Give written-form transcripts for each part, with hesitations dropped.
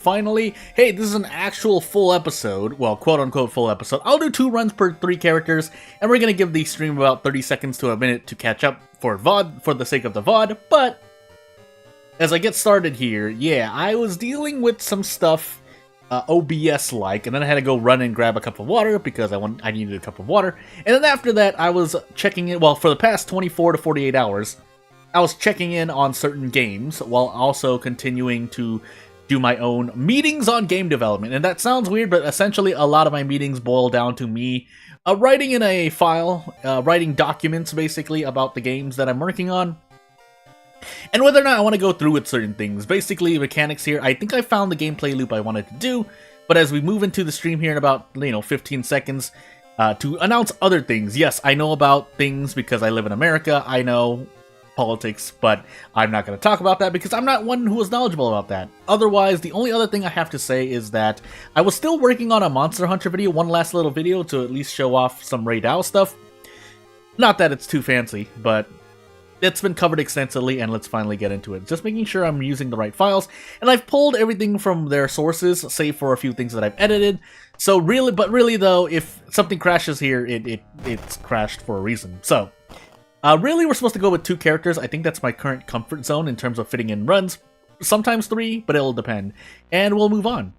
Finally, hey, this is an actual full episode, well, quote-unquote full episode. I'll do 2 runs per 3 characters, and we're gonna give the stream about 30 seconds to a minute to catch up for VOD, for the sake of the VOD, but as I get started here, yeah, I was dealing with some stuff OBS-like, and then I had to go run and grab a cup of water because I needed a cup of water, and then after that, I was checking in, well, for the past 24 to 48 hours, I was checking in on certain games, while also continuing to do my own meetings on game development. And that sounds weird, but essentially a lot of my meetings boil down to me writing in a file, writing documents basically about the games that I'm working on, and whether or not I want to go through with certain things. Basically, mechanics here, I think I found the gameplay loop I wanted to do, but as we move into the stream here in about, 15 seconds, to announce other things. Yes, I know about things because I live in America, I know politics, but I'm not going to talk about that because I'm not one who is knowledgeable about that. Otherwise, the only other thing I have to say is that I was still working on a Monster Hunter video, one last little video to at least show off some Raid Owl stuff. Not that it's too fancy, but it's been covered extensively, and let's finally get into it. Just making sure I'm using the right files, and I've pulled everything from their sources, save for a few things that I've edited. So really though, if something crashes here, it's crashed for a reason. So really, we're supposed to go with 2 characters. I think that's my current comfort zone in terms of fitting in runs. Sometimes 3, but it'll depend. And we'll move on.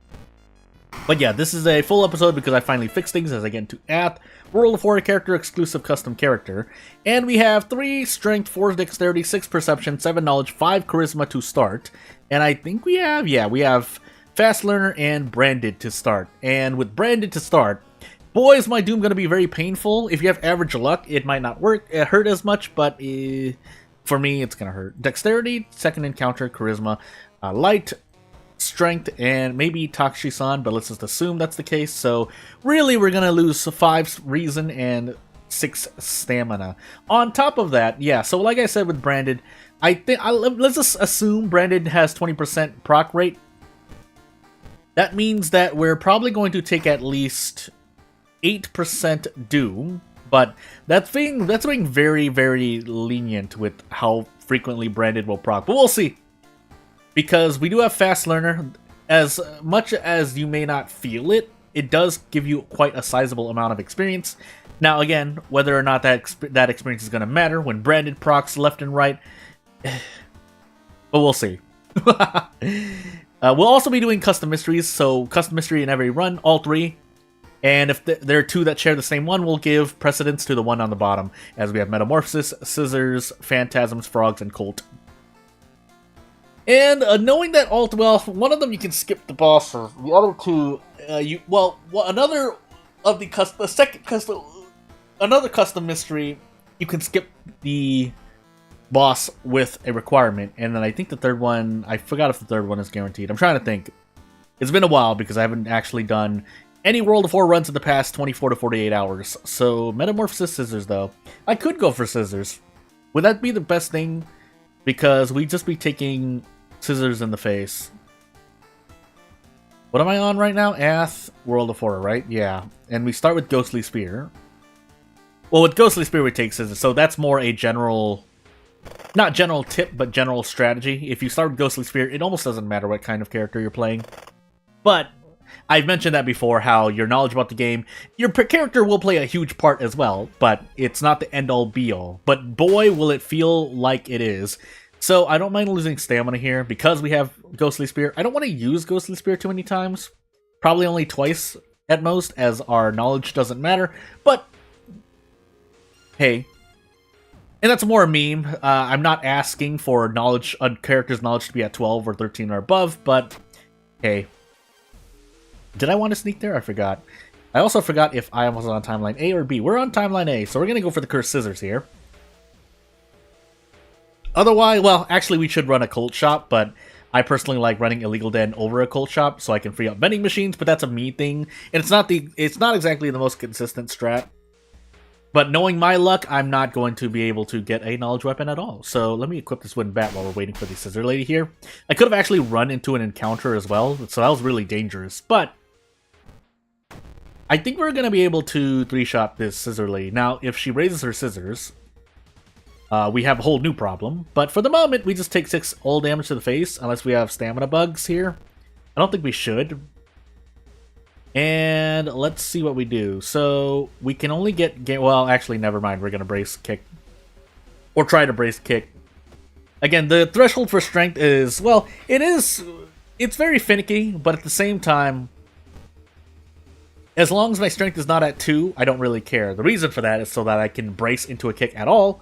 But yeah, this is a full episode because I finally fixed things as I get into Ath, World of Horror character, exclusive custom character. And we have 3 strength, 4 dexterity, 6 perception, 7 knowledge, 5 charisma to start. And I think we have fast learner and branded to start. And with branded to start, boy, is my doom going to be very painful. If you have average luck, it might not hurt as much, but for me, it's going to hurt. Dexterity, second encounter, charisma, light, strength, and maybe Takshisan, but let's just assume that's the case. So really, we're going to lose 5 reason and 6 stamina. On top of that, yeah, so like I said with Branded, let's just assume Branded has 20% proc rate. That means that we're probably going to take at least 8% doom, but that's being very, very lenient with how frequently Branded will proc. But we'll see, because we do have fast learner. As much as you may not feel it, it does give you quite a sizable amount of experience. Now again, whether or not that experience is going to matter when Branded procs left and right, but we'll see. We'll also be doing custom mysteries, so custom mystery in every run, all 3. And if there are 2 that share the same one, we'll give precedence to the one on the bottom, as we have Metamorphosis, Scissors, Phantasms, Frogs, and Colt. And knowing that well, one of them you can skip the bosses, the other 2, another custom mystery, you can skip the boss with a requirement, and then I think the third one, I forgot if the third one is guaranteed. I'm trying to think. It's been a while because I haven't actually done any World of War runs in the past 24 to 48 hours. So, Metamorphosis, Scissors, though. I could go for Scissors. Would that be the best thing? Because we'd just be taking Scissors in the face. What am I on right now? Ath, World of Horror, right? Yeah. And we start with Ghostly Spear. Well, with Ghostly Spear, we take Scissors. So that's more a general, not general tip, but general strategy. If you start with Ghostly Spear, it almost doesn't matter what kind of character you're playing. But I've mentioned that before, how your knowledge about the game, your character will play a huge part as well, but it's not the end-all be-all. But boy, will it feel like it is. So I don't mind losing stamina here, because we have Ghostly Spear. I don't want to use Ghostly Spear too many times. Probably only twice at most, as our knowledge doesn't matter. But, hey. And that's more a meme. I'm not asking for a character's knowledge to be at 12 or 13 or above, but hey. Did I want to sneak there? I forgot. I also forgot if I was on timeline A or B. We're on timeline A, so we're going to go for the Cursed Scissors here. Otherwise, well, actually we should run a Colt Shop, but I personally like running Illegal Den over a Colt Shop so I can free up vending machines, but that's a me thing. And it's not exactly the most consistent strat. But knowing my luck, I'm not going to be able to get a knowledge weapon at all. So let me equip this wooden bat while we're waiting for the Scissor Lady here. I could have actually run into an encounter as well, so that was really dangerous. But I think we're going to be able to 3-shot this Scissor Lady. Now, if she raises her scissors, we have a whole new problem. But for the moment, we just take 6 all damage to the face, unless we have stamina bugs here. I don't think we should. And let's see what we do. So we can only get well, actually, never mind. We're gonna brace kick, or try to brace kick. Again, the threshold for strength is, well, it's very finicky, but at the same time, as long as my strength is not at 2, I don't really care. The reason for that is so that I can brace into a kick at all,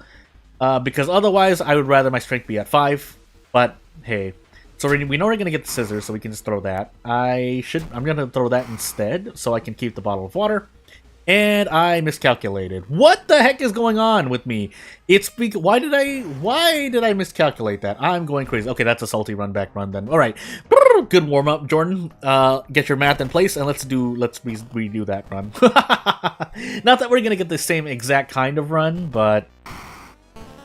because otherwise I would rather my strength be at 5. But hey, so we know we're gonna get the scissors, so we can just throw that. I'm gonna throw that instead, so I can keep the bottle of water. And I miscalculated. What the heck is going on with me? Why did I miscalculate that? I'm going crazy. Okay, that's a salty run back run then. All right, good warm up, Jordan. Get your math in place and let's redo that run. Not that we're gonna get the same exact kind of run, but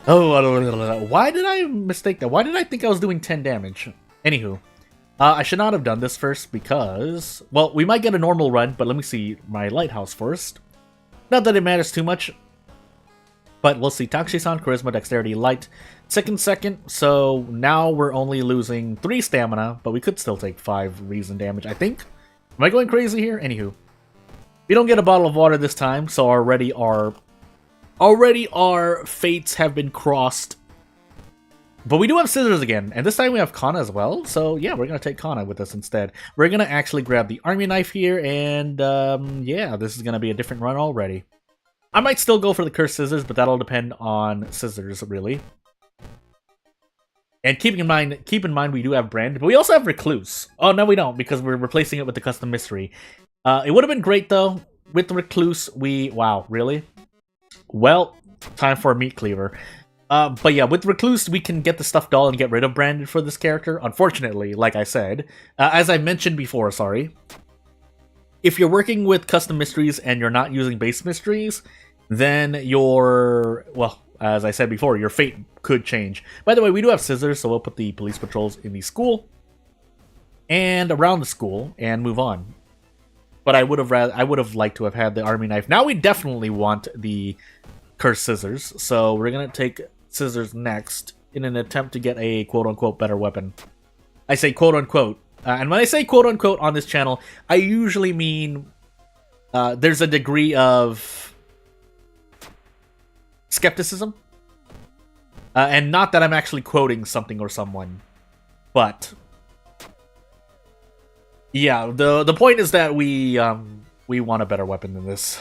why did I mistake that? Why did I think I was doing 10 damage? Anywho. I should not have done this first because, well, we might get a normal run, but let me see my lighthouse first. Not that it matters too much, but we'll see. Takshi-san, Charisma, Dexterity, Light, second, so now we're only losing 3 stamina, but we could still take 5 reason damage, I think. Am I going crazy here? Anywho. We don't get a bottle of water this time, so already our fates have been crossed. But we do have scissors again, and this time we have Kana as well, so yeah, we're going to take Kana with us instead. We're going to actually grab the army knife here, and yeah, this is going to be a different run already. I might still go for the cursed scissors, but that'll depend on scissors, really. And keep in mind we do have Brand, but we also have Recluse. Oh, no, we don't, because we're replacing it with the Custom Mystery. It would have been great, though. With the Recluse, wow, really? Well, time for a Meat Cleaver. But yeah, with Recluse, we can get the stuffed doll and get rid of Branded for this character. Unfortunately, like I said, as I mentioned before, sorry, if you're working with custom mysteries and you're not using base mysteries, then well, as I said before, your fate could change. By the way, we do have scissors, so we'll put the police patrols in the school and around the school and move on. But I would have liked to have had the army knife. Now we definitely want the cursed scissors, so we're gonna take scissors next in an attempt to get a quote-unquote better weapon. I say quote-unquote, and when I say quote-unquote on this channel, I usually mean there's a degree of skepticism, and not that I'm actually quoting something or someone, but yeah, the point is that we want a better weapon than this.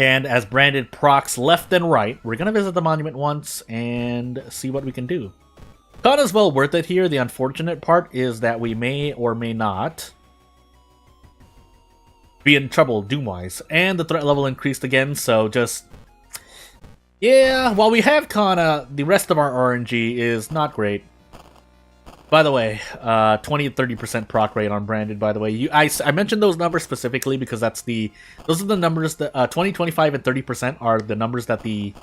And as Branded procs left and right, we're going to visit the monument once and see what we can do. Kana's well worth it here. The unfortunate part is that we may or may not be in trouble doom-wise. And the threat level increased again, so just... yeah, while we have Kana, the rest of our RNG is not great. By the way, 20 to 30% proc rate on Branded, by the way. I mentioned those numbers specifically because those are the numbers that 20, 25, and 30% are the numbers that the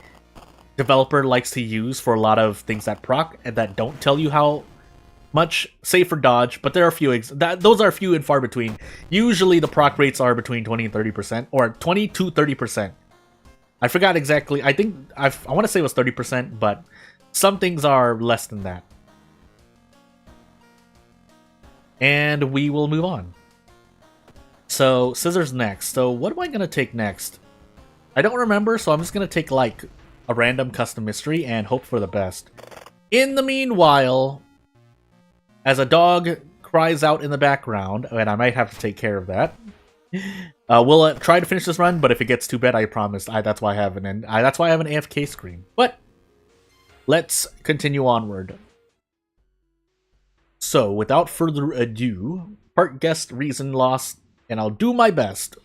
developer likes to use for a lot of things that proc and that don't tell you how much, save for dodge, but there are a few, those are few and far between. Usually the proc rates are between 20 and 30%, or 20 to 30%. I forgot exactly, I want to say it was 30%, but some things are less than that. And we will move on. So, scissors next. So, what am I going to take next? I don't remember, so I'm just going to take, like, a random custom mystery and hope for the best. In the meanwhile, as a dog cries out in the background, and I might have to take care of that, we'll try to finish this run, but if it gets too bad, I promise. That's why I have an AFK screen. But, let's continue onward. So, without further ado, part guest, reason lost, and I'll do my best.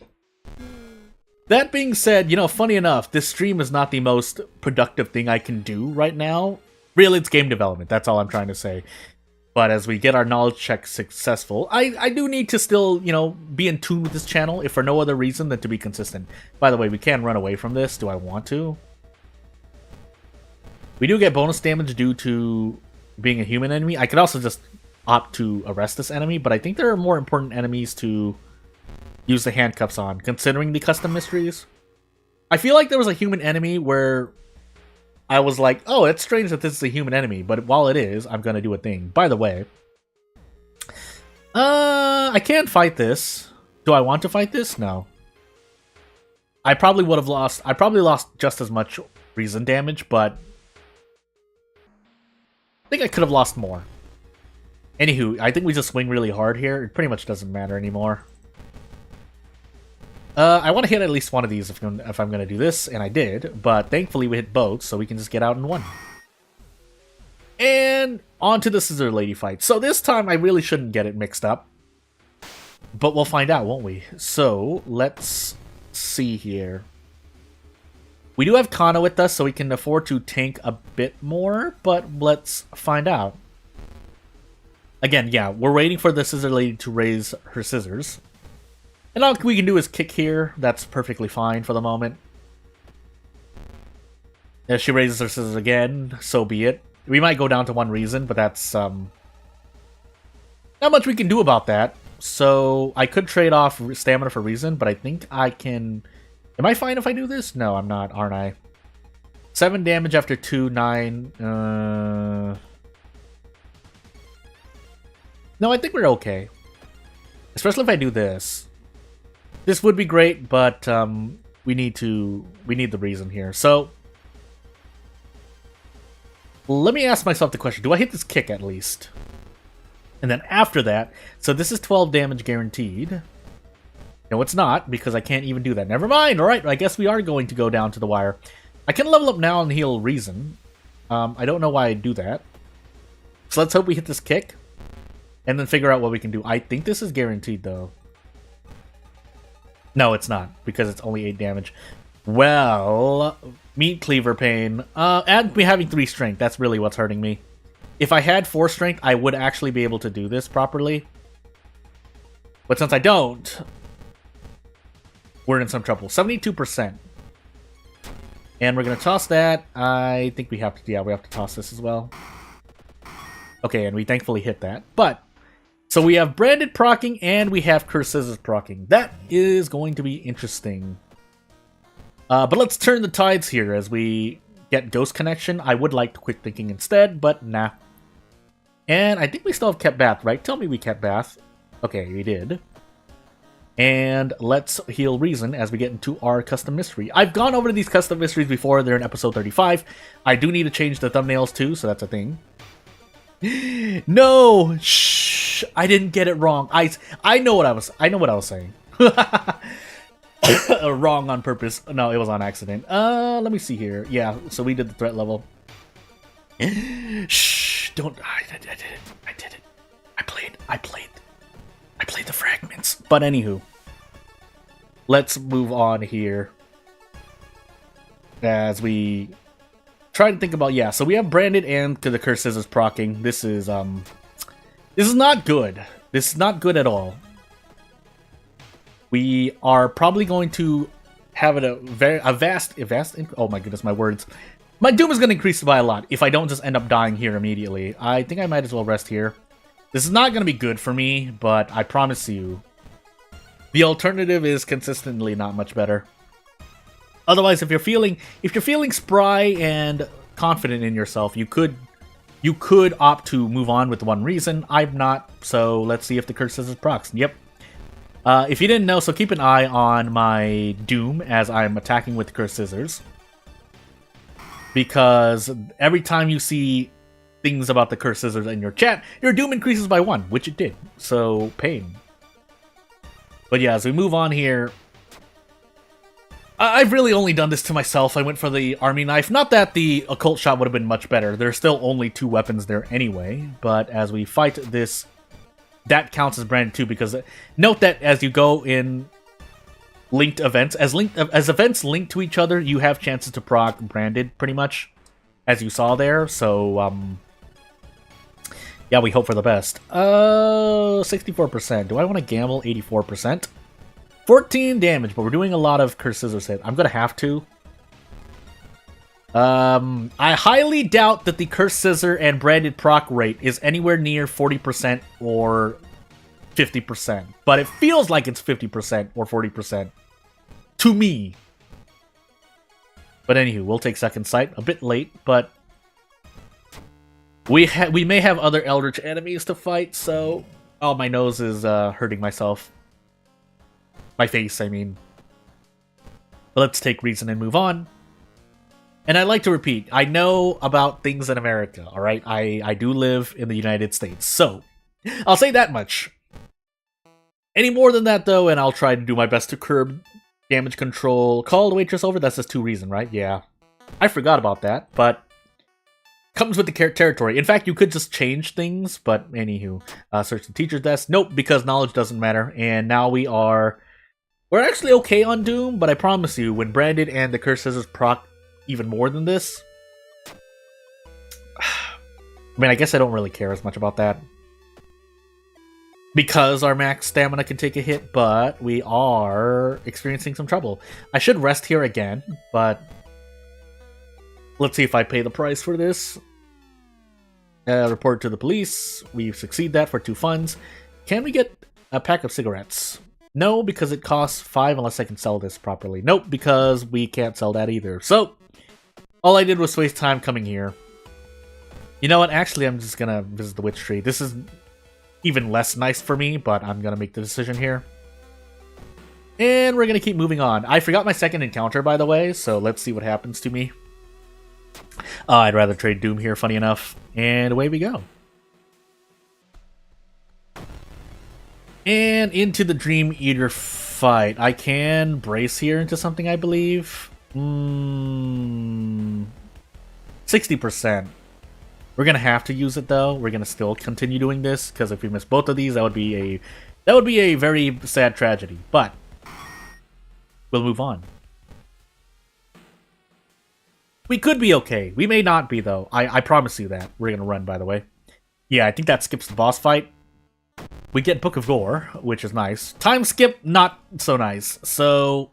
That being said, you know, funny enough, this stream is not the most productive thing I can do right now. Really, it's game development, that's all I'm trying to say. But as we get our knowledge check successful, I do need to still, you know, be in tune with this channel, if for no other reason than to be consistent. By the way, we can run away from this. Do I want to? We do get bonus damage due to being a human enemy. I could also just opt to arrest this enemy, but I think there are more important enemies to use the handcuffs on, considering the custom mysteries. I feel like there was a human enemy where I was like, oh, it's strange that this is a human enemy, but while it is, I'm going to do a thing. By the way, I can't fight this. Do I want to fight this? No. I probably would have lost... I probably lost just as much reason damage, but... I think I could have lost more. Anywho, I think we just swing really hard here. It pretty much doesn't matter anymore. I want to hit at least one of these if I'm going to do this, and I did. But thankfully we hit both, so we can just get out in one. And on to the Scissor Lady fight. So this time I really shouldn't get it mixed up. But we'll find out, won't we? So, let's see here. We do have Kana with us, so we can afford to tank a bit more, but let's find out. Again, yeah, we're waiting for the Scissor Lady to raise her scissors. And all we can do is kick here. That's perfectly fine for the moment. If she raises her scissors again, so be it. We might go down to one reason, but that's not much we can do about that. So I could trade off stamina for reason, but I think I can... Am I fine if I do this? No, I'm not, aren't I? 7 damage after 2, 9... No, I think we're okay. Especially if I do this. This would be great, but we need the reason here. So let me ask myself the question, do I hit this kick at least? And then after that, so this is 12 damage guaranteed. No, it's not, because I can't even do that. Never mind, alright, I guess we are going to go down to the wire. I can level up now and heal reason. I don't know why I do that. So let's hope we hit this kick. And then figure out what we can do. I think this is guaranteed, though. No, it's not, because it's only 8 damage. Well, meat cleaver pain. And me having 3 strength, that's really what's hurting me. If I had 4 strength, I would actually be able to do this properly. But since I don't, we're in some trouble. 72%. And we're going to toss that. I think we have to, yeah, we have to toss this as well. Okay, and we thankfully hit that. But, so we have branded procking and we have Cursed Scissors procking. That is going to be interesting. But let's turn the tides here as we get Ghost Connection. I would like Quick Thinking instead, but nah. And I think we still have kept Bath, right? Tell me we kept Bath. Okay, we did. And let's heal Reason as we get into our custom mystery. I've gone over these custom mysteries before. They're in episode 35. I do need to change the thumbnails too, so that's a thing. No! Shh! I didn't get it wrong. I know what I was saying. Wrong on purpose. No, it was on accident. Let me see here. Yeah, so we did the threat level. Shh! Don't. I did it. I did it. I played the fragments. But anywho, let's move on here as we try to think about. Yeah, so we have branded and to the Cursed Scissors procking. This is not good. This is not good at all. We are probably going to have it a vast. Oh my goodness, my words. My doom is going to increase by a lot if I don't just end up dying here immediately. I think I might as well rest here. This is not going to be good for me, but I promise you, the alternative is consistently not much better. Otherwise, if you're feeling spry and confident in yourself, you could opt to move on with one reason. I'm not, so let's see if the Cursed Scissors procs. Yep. If you didn't know, so keep an eye on my doom as I'm attacking with Cursed Scissors. Because every time you see things about the Cursed Scissors in your chat, your doom increases by 1, which it did. So, pain. But yeah, as we move on here, I've really only done this to myself. I went for the army knife. Not that the occult shot would have been much better. There's still only 2 weapons there anyway. But as we fight this, that counts as branded too, because note that as you go in linked events, as events link to each other, you have chances to proc branded pretty much, as you saw there. So yeah, we hope for the best. 64%. Do I want to gamble 84%? 14 damage, but we're doing a lot of Cursed Scissors hit. I'm gonna have to. I highly doubt that the Cursed Scissor and branded proc rate is anywhere near 40% or 50%, but it feels like it's 50% or 40% to me. But anywho, we'll take second sight. A bit late, but we may have other Eldritch enemies to fight, so Oh, my nose is hurting myself. My face, I mean. But let's take reason and move on. And I like to repeat, I know about things in America, alright? I do live in the United States, so I'll say that much. Any more than that, though, and I'll try to do my best to curb damage control. Call the waitress over? That's just 2 reason, right? Yeah. I forgot about that, but comes with the territory. In fact, you could just change things, but anywho. Search the teacher's desk. Nope, because knowledge doesn't matter. And now we're actually okay on Doom, but I promise you, when Branded and the Cursed Scissors proc even more than this, I mean, I guess I don't really care as much about that. Because our max stamina can take a hit, but we are experiencing some trouble. I should rest here again, but let's see if I pay the price for this. Report to the police. We succeed that for 2 funds. Can we get a pack of cigarettes? No, because it costs 5 unless I can sell this properly. Nope, because we can't sell that either. So, all I did was waste time coming here. You know what? Actually, I'm just gonna visit the witch tree. This is even less nice for me, but I'm gonna make the decision here. And we're gonna keep moving on. I forgot my second encounter, by the way, so let's see what happens to me. I'd rather trade Doom here, funny enough. And away we go. And into the Dream Eater fight. I can brace here into something, I believe. 60%. We're gonna have to use it though. We're gonna still continue doing this because if we miss both of these, that would be a very sad tragedy. But we'll move on. We could be okay. We may not be though. I promise you that. We're gonna run, by the way. Yeah, I think that skips the boss fight. We get Book of Gore, which is nice. Time skip, not so nice. So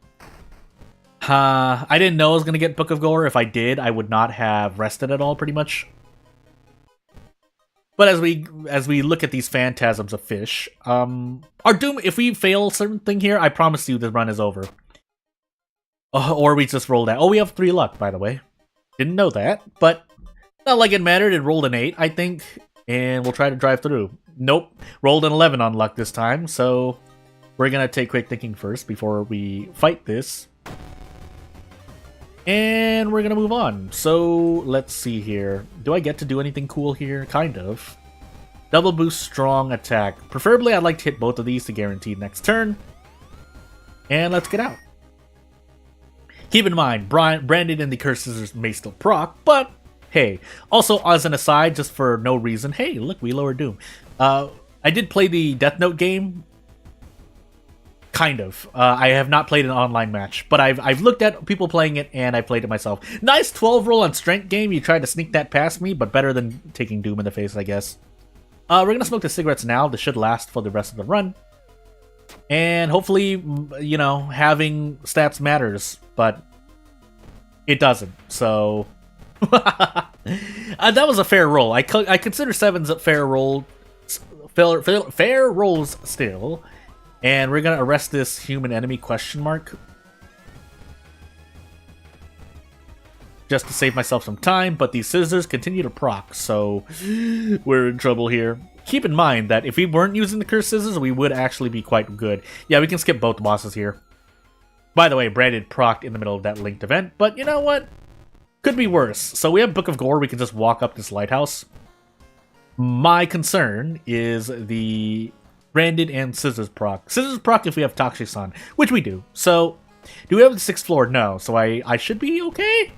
I didn't know I was gonna get Book of Gore. If I did, I would not have rested at all, pretty much. But as we look at these phantasms of fish, our Doom, if we fail something here, I promise you the run is over. Or we just rolled out. Oh, we have 3 luck, by the way. Didn't know that, but not like it mattered. It rolled an 8, I think, and we'll try to drive through. Nope, rolled an 11 on luck this time, so we're gonna take quick thinking first before we fight this. And we're gonna move on. So, let's see here. Do I get to do anything cool here? Kind of. Double boost strong attack. Preferably, I'd like to hit both of these to guarantee next turn. And let's get out. Keep in mind, Branded and the Cursed Scissors may still proc, but hey. Also, as an aside, just for no reason, hey, look, we lowered Doom. I did play the Death Note game. Kind of. I have not played an online match, but I've looked at people playing it, and I played it myself. Nice 12 roll on strength game. You tried to sneak that past me, but better than taking Doom in the face, I guess. We're gonna smoke the cigarettes now. This should last for the rest of the run. And hopefully, you know, having stats matters, but it doesn't, so that was a fair roll. I consider 7s a fair roll, fair rolls still. And we're gonna arrest this human enemy ? Just to save myself some time, but these scissors continue to proc, so we're in trouble here. Keep in mind that if we weren't using the Cursed Scissors, we would actually be quite good. Yeah, we can skip both bosses here. By the way, Branded procced in the middle of that linked event, but you know what? Could be worse. So we have Book of Gore, we can just walk up this lighthouse. My concern is the Branded and Scissors proc. Scissors proc if we have Takshisan, which we do. So, do we have the 6th floor? No. So I should be okay?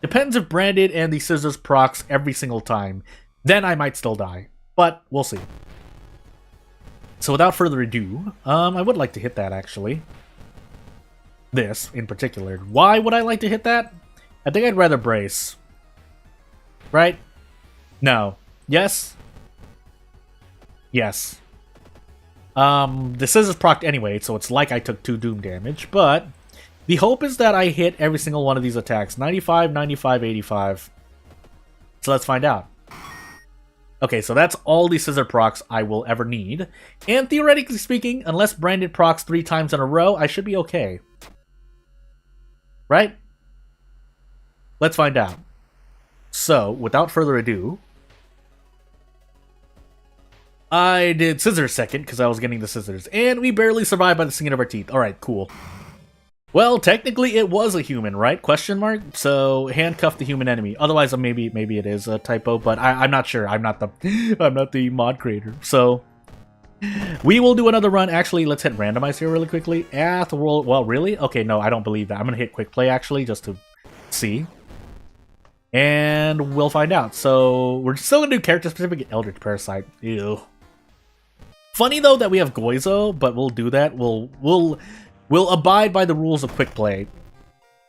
Depends if Branded and the Scissors procs every single time. Then I might still die. But, we'll see. So without further ado, I would like to hit that, actually. This, in particular. Why would I like to hit that? I think I'd rather brace. Right? No. Yes? Yes. The Scissors procced anyway, so it's like I took 2 Doom damage, but the hope is that I hit every single one of these attacks. 95, 95, 85. So let's find out. Okay, so that's all the Scissor procs I will ever need. And theoretically speaking, unless Branded procs 3 times in a row, I should be okay. Right? Let's find out. So, without further ado, I did scissors second because I was getting the scissors, and we barely survived by the skin of our teeth. All right, cool. Well, technically it was a human, right? Question mark. So handcuff the human enemy. Otherwise, maybe it is a typo, but I'm not sure. I'm not the mod creator. So we will do another run. Actually, let's hit randomize here really quickly. Well, really? Okay, no, I don't believe that. I'm gonna hit quick play actually just to see, and we'll find out. So we're still gonna do character specific Eldritch Parasite. Ew. Funny though that we have Goizo, but we'll do that. We'll abide by the rules of quick play,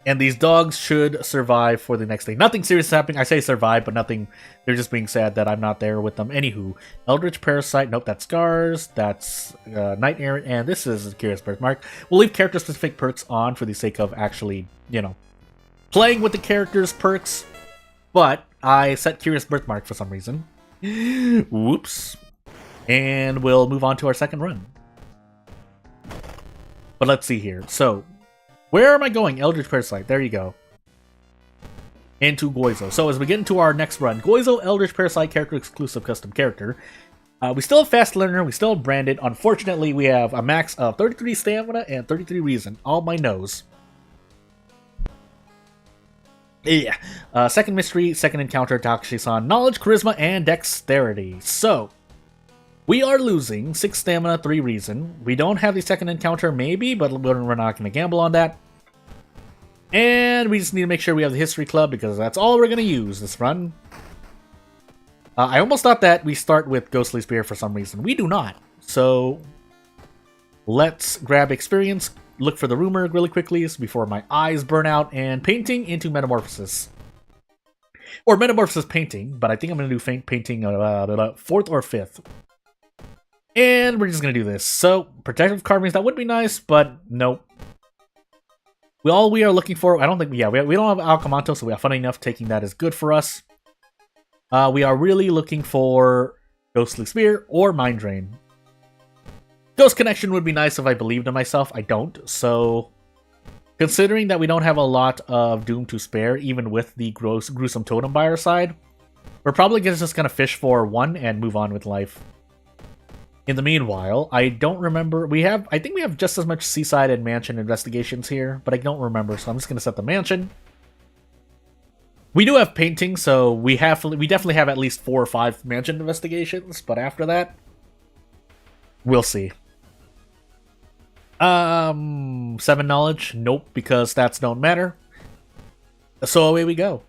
and these dogs should survive for the next thing. Nothing serious is happening. I say survive, but nothing. They're just being sad that I'm not there with them. Anywho, Eldritch Parasite. Nope, that's Scars. That's Night Errant, and this is a Curious Birthmark. We'll leave character-specific perks on for the sake of actually, playing with the characters' perks. But I set Curious Birthmark for some reason. Whoops. And we'll move on to our second run. But let's see here. So, where am I going? Eldritch Parasite. There you go. Into Goizo. So as we get into our next run, Goizo, Eldritch Parasite, character exclusive custom character. We still have Fast Learner. We still have Branded. Unfortunately, we have a max of 33 stamina and 33 reason. All my nose. Yeah. Second mystery, second encounter, Takushi-san, knowledge, charisma, and dexterity. So, we are losing 6 stamina, 3 reason. We don't have the second encounter, maybe, but we're not going to gamble on that. And we just need to make sure we have the history club, because that's all we're going to use this run. I almost thought that we start with Ghostly Spear for some reason. We do not. So, let's grab experience, look for the rumor really quickly before my eyes burn out, and painting into Metamorphosis. Or Metamorphosis painting, but I think I'm going to do painting 4th or 5th. And we're just going to do this. So, protective carvings, that would be nice, but nope. All we are looking for, I don't think, we don't have Alcamanto, so funny enough, taking that is good for us. We are really looking for Ghostly Spear or Mind Drain. Ghost Connection would be nice if I believed in myself. I don't, so considering that we don't have a lot of Doom to spare, even with the gruesome totem by our side, we're probably just going to fish for 1 and move on with life. In the meanwhile, I don't remember. I think we have just as much seaside and mansion investigations here, but I don't remember, so I'm just going to set the mansion. We do have painting, so we definitely have at least 4 or 5 mansion investigations, but after that, we'll see. 7 knowledge? Nope, because stats don't matter. So away we go.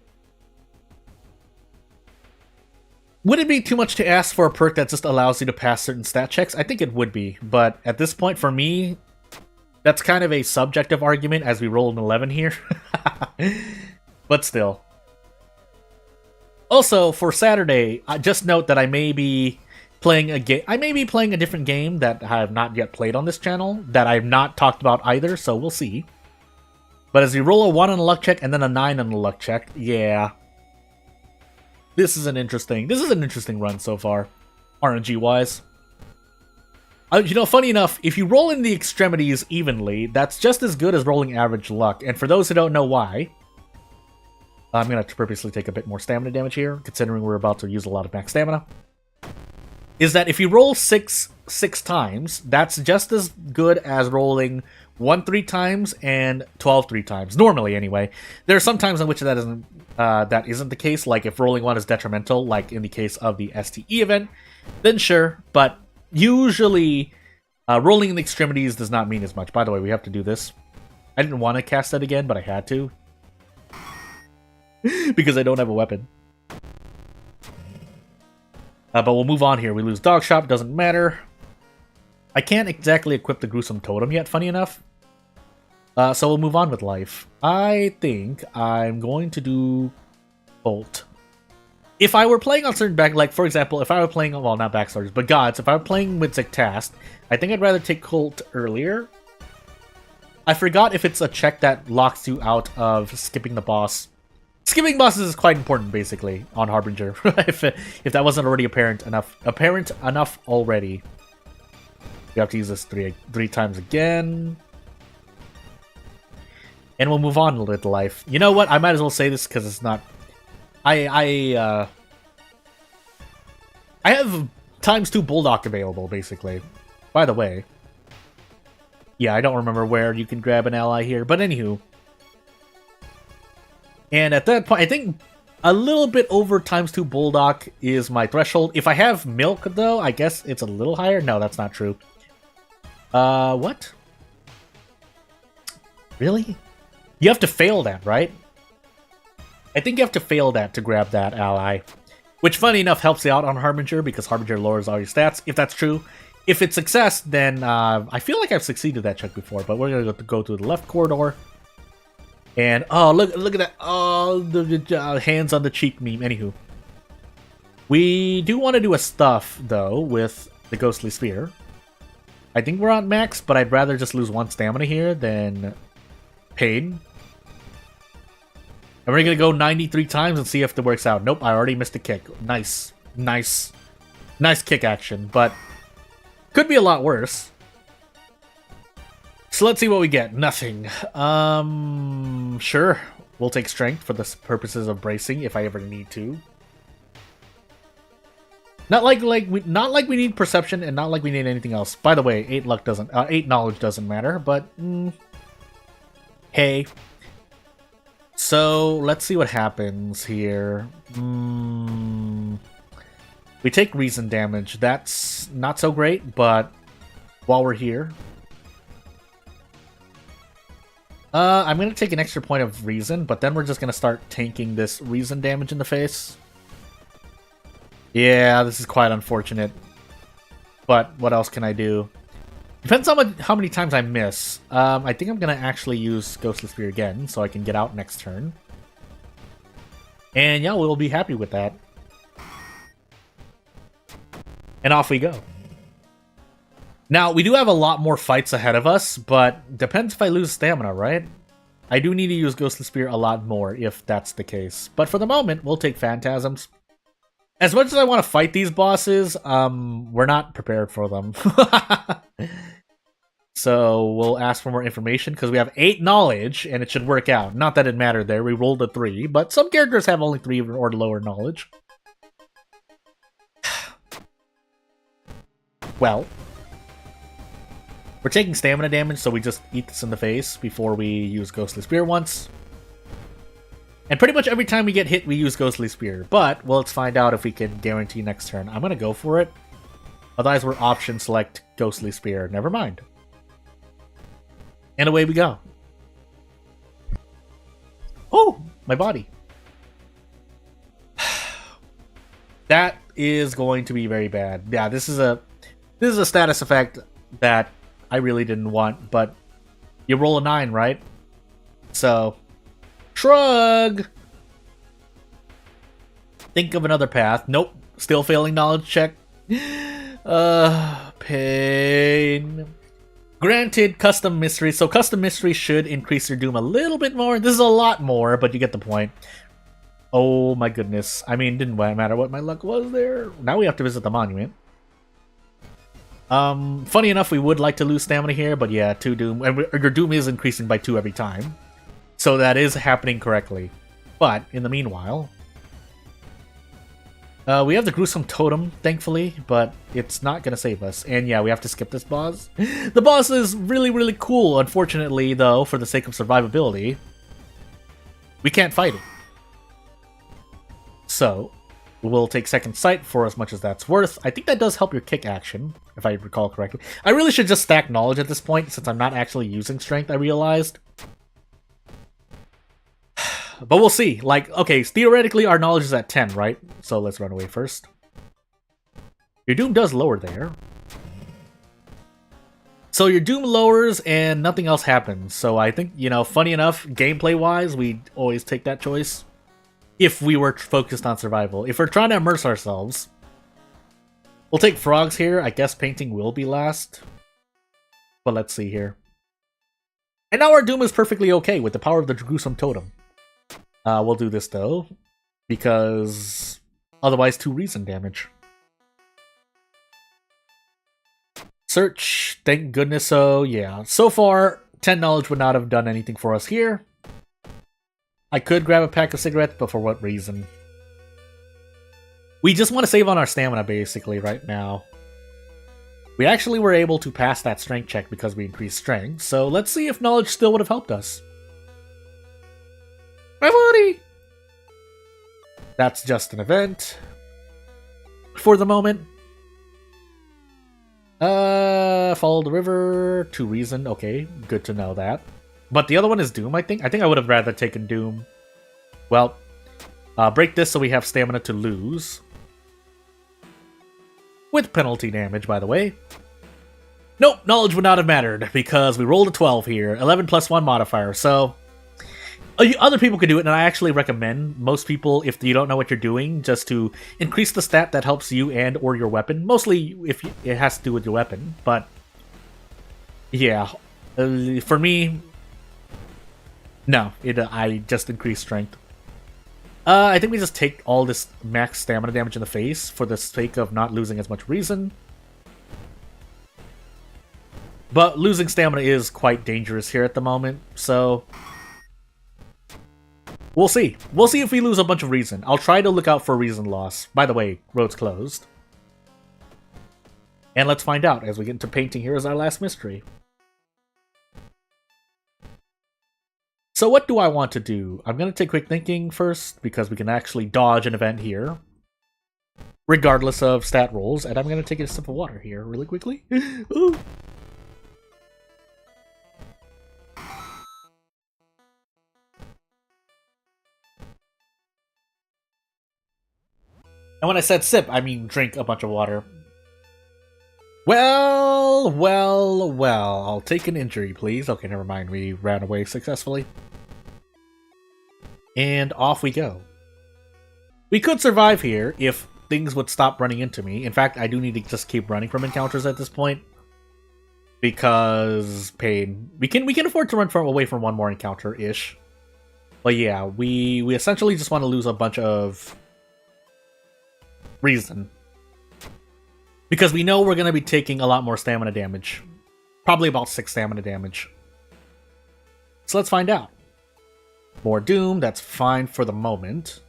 Would it be too much to ask for a perk that just allows you to pass certain stat checks? I think it would be, but at this point, for me, that's kind of a subjective argument as we roll an 11 here. But still. Also, for Saturday, just note that I may be playing a game. I may be playing a different game that I have not yet played on this channel, that I have not talked about either, so we'll see. But as we roll a 1 on the luck check and then a 9 on the luck check, yeah. This is an interesting run so far, RNG-wise. Funny enough, if you roll in the extremities evenly, that's just as good as rolling average luck. And for those who don't know why, I'm going to purposely take a bit more stamina damage here, considering we're about to use a lot of max stamina. Is that if you roll 6 times, that's just as good as rolling 1 3 times and 12 3 times. Normally, anyway. There are some times in which that isn't the case. Like if rolling 1 is detrimental, like in the case of the STE event, then sure. But usually, rolling in the extremities does not mean as much. By the way, we have to do this. I didn't want to cast that again, but I had to. Because I don't have a weapon. But we'll move on here. We lose Dog Shop, doesn't matter. I can't exactly equip the Gruesome Totem yet, funny enough. So we'll move on with life. I think I'm going to do Bolt. If I were playing on certain like for example, if I were playing, well, not Backstarters, but Gods, if I were playing with Zictast, I think I'd rather take Colt earlier. I forgot if it's a check that locks you out of skipping the boss. Skipping bosses is quite important, basically, on Harbinger. if that wasn't already apparent enough already. We have to use this three times again. And we'll move on with life. You know what? I might as well say this because it's not... I have ×2 Bulldog available, basically. By the way. Yeah, I don't remember where you can grab an ally here, but anywho. And at that point, I think a little bit over ×2 Bulldog is my threshold. If I have milk, though, I guess it's a little higher. No, that's not true. What? Really? You have to fail that, right? I think you have to fail that to grab that ally. Which, funny enough, helps you out on Harbinger, because Harbinger lowers all your stats, if that's true. If it's success, then I feel like I've succeeded that check before, but we're going to go to the left corridor. And, oh, look at that. Oh, the hands on the cheek meme. Anywho. We do want to do a stuff, though, with the Ghostly Spear. I think we're on max, but I'd rather just lose 1 stamina here than pain. And we're going to go 93 times and see if it works out. Nope, I already missed a kick. Nice. Nice. Nice kick action, but could be a lot worse. So let's see what we get. Nothing. Sure. We'll take strength for the purposes of bracing if I ever need to. Not like we need perception, and not like we need anything else. By the way, 8 knowledge doesn't matter, but hey. So let's see what happens here. We take reason damage. That's not so great, but while we're here, I'm gonna take an extra point of reason, but then we're just gonna start tanking this reason damage in the face. Yeah, this is quite unfortunate. But what else can I do? Depends on how many times I miss. I think I'm going to actually use Ghostly Spear again, so I can get out next turn. And yeah, we'll be happy with that. And off we go. Now, we do have a lot more fights ahead of us, but depends if I lose stamina, right? I do need to use Ghostly Spear a lot more if that's the case. But for the moment, we'll take Phantasms. As much as I want to fight these bosses, we're not prepared for them. So we'll ask for more information, because we have 8 knowledge, and it should work out. Not that it mattered there, we rolled a 3, but some characters have only 3 or lower knowledge. Well, we're taking stamina damage, so we just eat this in the face before we use Ghostly Spear once. And pretty much every time we get hit, we use Ghostly Spear. But, well, let's find out if we can guarantee next turn. I'm gonna go for it. Otherwise, we're option select Ghostly Spear. Never mind. And away we go. Oh, my body. That is going to be very bad. Yeah, this is a status effect that I really didn't want, but you roll a 9, right? So shrug! Think of another path. Nope. Still failing knowledge check. Pain. Granted, custom mystery. So custom mystery should increase your doom a little bit more. This is a lot more, but you get the point. Oh my goodness. I mean, didn't matter what my luck was there. Now we have to visit the monument. Funny enough, we would like to lose stamina here, but yeah, 2 doom. And your doom is increasing by 2 every time. So that is happening correctly. But, in the meanwhile, we have the gruesome totem, thankfully, but it's not going to save us. And yeah, we have to skip this boss. The boss is really, really cool. Unfortunately, though, for the sake of survivability, we can't fight it. So, we'll take second sight for as much as that's worth. I think that does help your kick action, if I recall correctly. I really should just stack knowledge at this point, since I'm not actually using strength, I realized. But we'll see. Like, okay, theoretically our knowledge is at 10, right? So let's run away first. Your doom does lower there. So your doom lowers and nothing else happens. So I think, you know, funny enough, gameplay-wise, we always take that choice. If we were focused on survival. If we're trying to immerse ourselves, we'll take frogs here. I guess painting will be last. But let's see here. And now our doom is perfectly okay with the power of the gruesome totem. We'll do this, though, because otherwise 2 reason damage. Search, thank goodness. So, yeah. So far, 10 knowledge would not have done anything for us here. I could grab a pack of cigarettes, but for what reason? We just want to save on our stamina, basically, right now. We actually were able to pass that strength check because we increased strength, so let's see if knowledge still would have helped us. My body! That's just an event. For the moment. Follow the river to reason. Okay, good to know that. But the other one is Doom, I think. I think I would have rather taken Doom. Well, break this so we have stamina to lose. With penalty damage, by the way. Nope, knowledge would not have mattered, because we rolled a 12 here. 11 plus 1 modifier, so... Other people could do it, and I actually recommend most people, if you don't know what you're doing, just to increase the stat that helps you and or your weapon. Mostly if it has to do with your weapon, but... Yeah. For me... No, I just increased strength. I think we just take all this max stamina damage in the face for the sake of not losing as much reason. But losing stamina is quite dangerous here at the moment, so... We'll see. We'll see if we lose a bunch of reason. I'll try to look out for reason loss. By the way, road's closed. And let's find out as we get into painting here as our last mystery. So what do I want to do? I'm going to take quick thinking first, because we can actually dodge an event here. Regardless of stat rolls, and I'm going to take a sip of water here really quickly. Ooh. And when I said sip, I mean drink a bunch of water. Well, I'll take an injury, please. Okay, never mind. We ran away successfully. And off we go. We could survive here if things would stop running into me. In fact, I do need to just keep running from encounters at this point. Because pain. We can afford to run away from one more encounter-ish. But yeah, we essentially just want to lose a bunch of reason. Because we know we're going to be taking a lot more stamina damage. Probably about 6 stamina damage. So let's find out. More Doom, that's fine for the moment.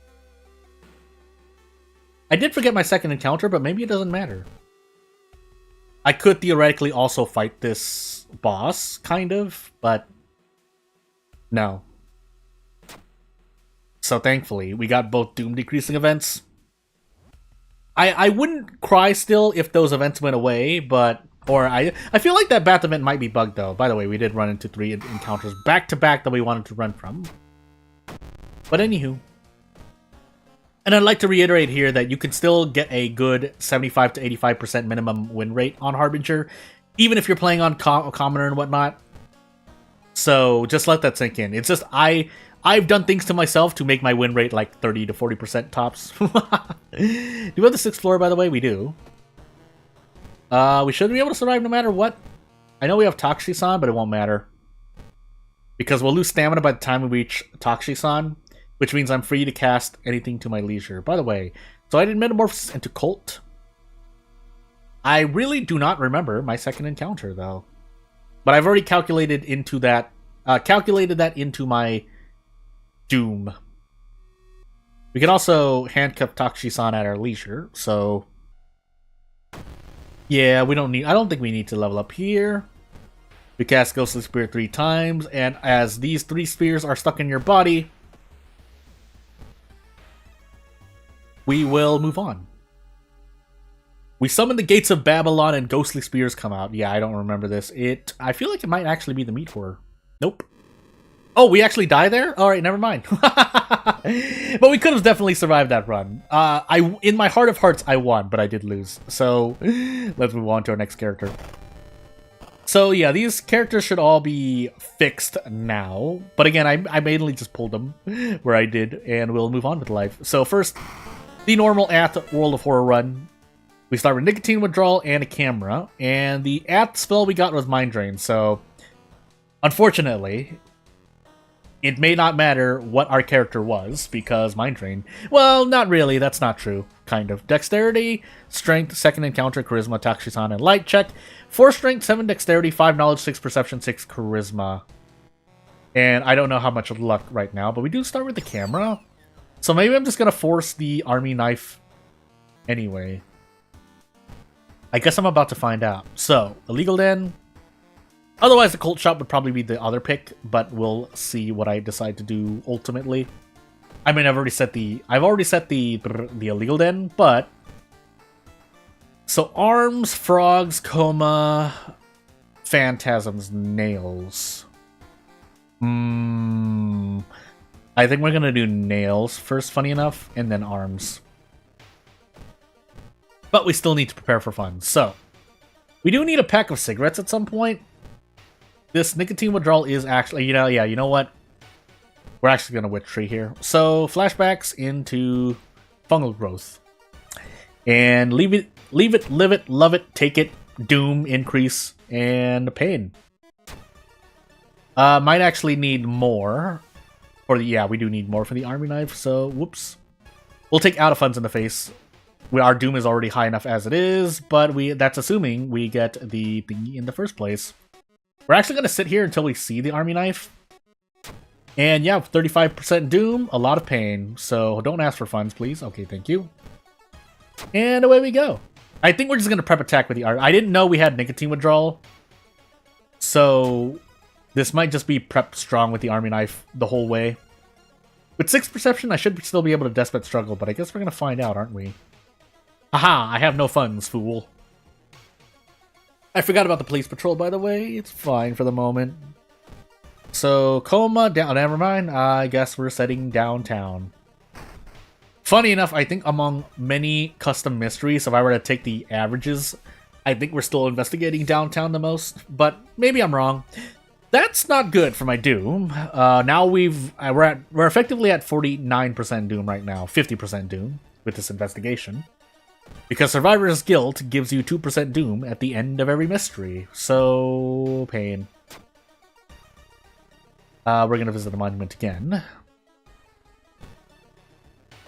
I did forget my second encounter, but maybe it doesn't matter. I could theoretically also fight this boss, kind of, but no. So thankfully, we got both Doom decreasing events. I wouldn't cry still if those events went away, but... Or I feel like that bath event might be bugged, though. By the way, we did run into 3 encounters back-to-back that we wanted to run from. But anywho. And I'd like to reiterate here that you can still get a good 75 to 85% minimum win rate on Harbinger, even if you're playing on Commoner and whatnot. So just let that sink in. It's just I've done things to myself to make my win rate like 30 to 40% tops. Do we have the 6th floor, by the way? We do. We should be able to survive no matter what. I know we have Takshisan, but it won't matter. Because we'll lose stamina by the time we reach Takshisan, which means I'm free to cast anything to my leisure. By the way, so I did Metamorphosis into Cult. I really do not remember my second encounter, though. But I've already calculated into that, into my Doom. We can also handcuff Takshisan at our leisure, so... Yeah, I don't think we need to level up here. We cast Ghostly Spear 3 times, and as these 3 spears are stuck in your body, we will move on. We summon the Gates of Babylon and Ghostly Spears come out. Yeah, I don't remember this. I feel like it might actually be the meat horror. Nope. Oh, we actually die there? Alright, never mind. But we could have definitely survived that run. In my heart of hearts, I won, but I did lose. So, let's move on to our next character. So yeah, these characters should all be fixed now. But again, I mainly just pulled them where I did, and we'll move on with life. So first, the normal Ath World of Horror run. We start with Nicotine Withdrawal and a camera. And the Ath spell we got was Mind Drain, so... Unfortunately... It may not matter what our character was, because Mind Drain... Well, not really, that's not true. Kind of. Dexterity, Strength, Second Encounter, Charisma, Takshisan, and Light Check. 4 Strength, 7 Dexterity, 5 Knowledge, 6 Perception, 6 Charisma. And I don't know how much luck right now, but we do start with the camera. So maybe I'm just going to force the Army Knife Anyway. I guess I'm about to find out. So, illegal den. Otherwise, the cult shop would probably be the other pick, but we'll see what I decide to do ultimately. I mean, I've already set the illegal den, but so arms, frogs, coma, phantasms, nails. I think we're gonna do nails first, funny enough, and then arms. But we still need to prepare for fun. So, we do need a pack of cigarettes at some point. This nicotine withdrawal is actually, you know what? We're actually going to witch tree here. So, flashbacks into fungal growth. And leave it, live it, love it, take it, doom, increase, and pain. Might actually need more. We do need more for the army knife, so whoops. We'll take out of funds in the face. Our doom is already high enough as it is, but that's assuming we get the thingy in the first place. We're actually going to sit here until we see the army knife. And yeah, 35% doom, a lot of pain. So don't ask for funds, please. Okay, thank you. And away we go. I think we're just going to prep attack with the army. I didn't know we had nicotine withdrawal. So this might just be prep strong with the army knife the whole way. With 6 perception, I should still be able to desperate struggle, but I guess we're going to find out, aren't we? Aha! I have no funds, fool. I forgot about the police patrol, by the way. It's fine for the moment. So, coma, down. Never mind. I guess we're setting downtown. Funny enough, I think among many custom mysteries, if I were to take the averages, I think we're still investigating downtown the most. But maybe I'm wrong. That's not good for my doom. Now we're effectively at 49% doom right now, 50% doom with this investigation. Because Survivor's Guilt gives you 2% doom at the end of every mystery. So, pain. We're going to visit the monument again.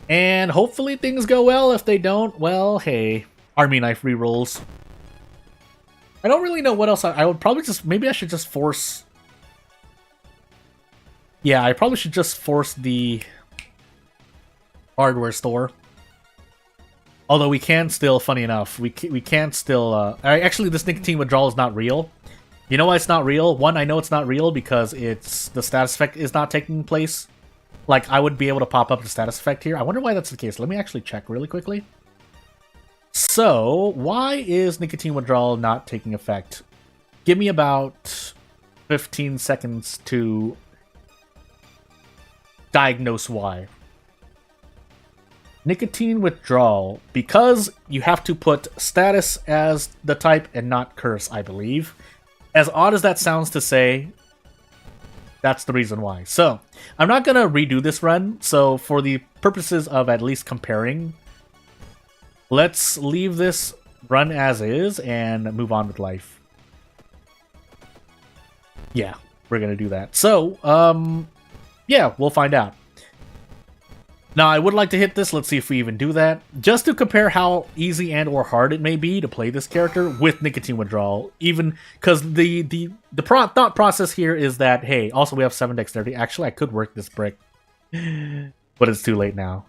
And hopefully things go well. If they don't, well, hey. Army knife rerolls. I don't really know what else I would probably just... Maybe I should just force... Yeah, I probably should just force the hardware store. Although we can still, funny enough, we can still... actually, this nicotine withdrawal is not real. You know why it's not real? One, I know it's not real because the status effect is not taking place. Like, I would be able to pop up the status effect here. I wonder why that's the case. Let me actually check really quickly. So, why is nicotine withdrawal not taking effect? Give me about 15 seconds to diagnose why. Nicotine withdrawal, because you have to put status as the type and not curse, I believe. As odd as that sounds to say, that's the reason why. So, I'm not going to redo this run, so for the purposes of at least comparing, let's leave this run as is and move on with life. Yeah, we're going to do that. So, yeah, we'll find out. Now, I would like to hit this. Let's see if we even do that. Just to compare how easy and or hard it may be to play this character with nicotine withdrawal. Even because the thought process here is that, hey, also we have 7 dexterity. Actually, I could work this brick. But it's too late now.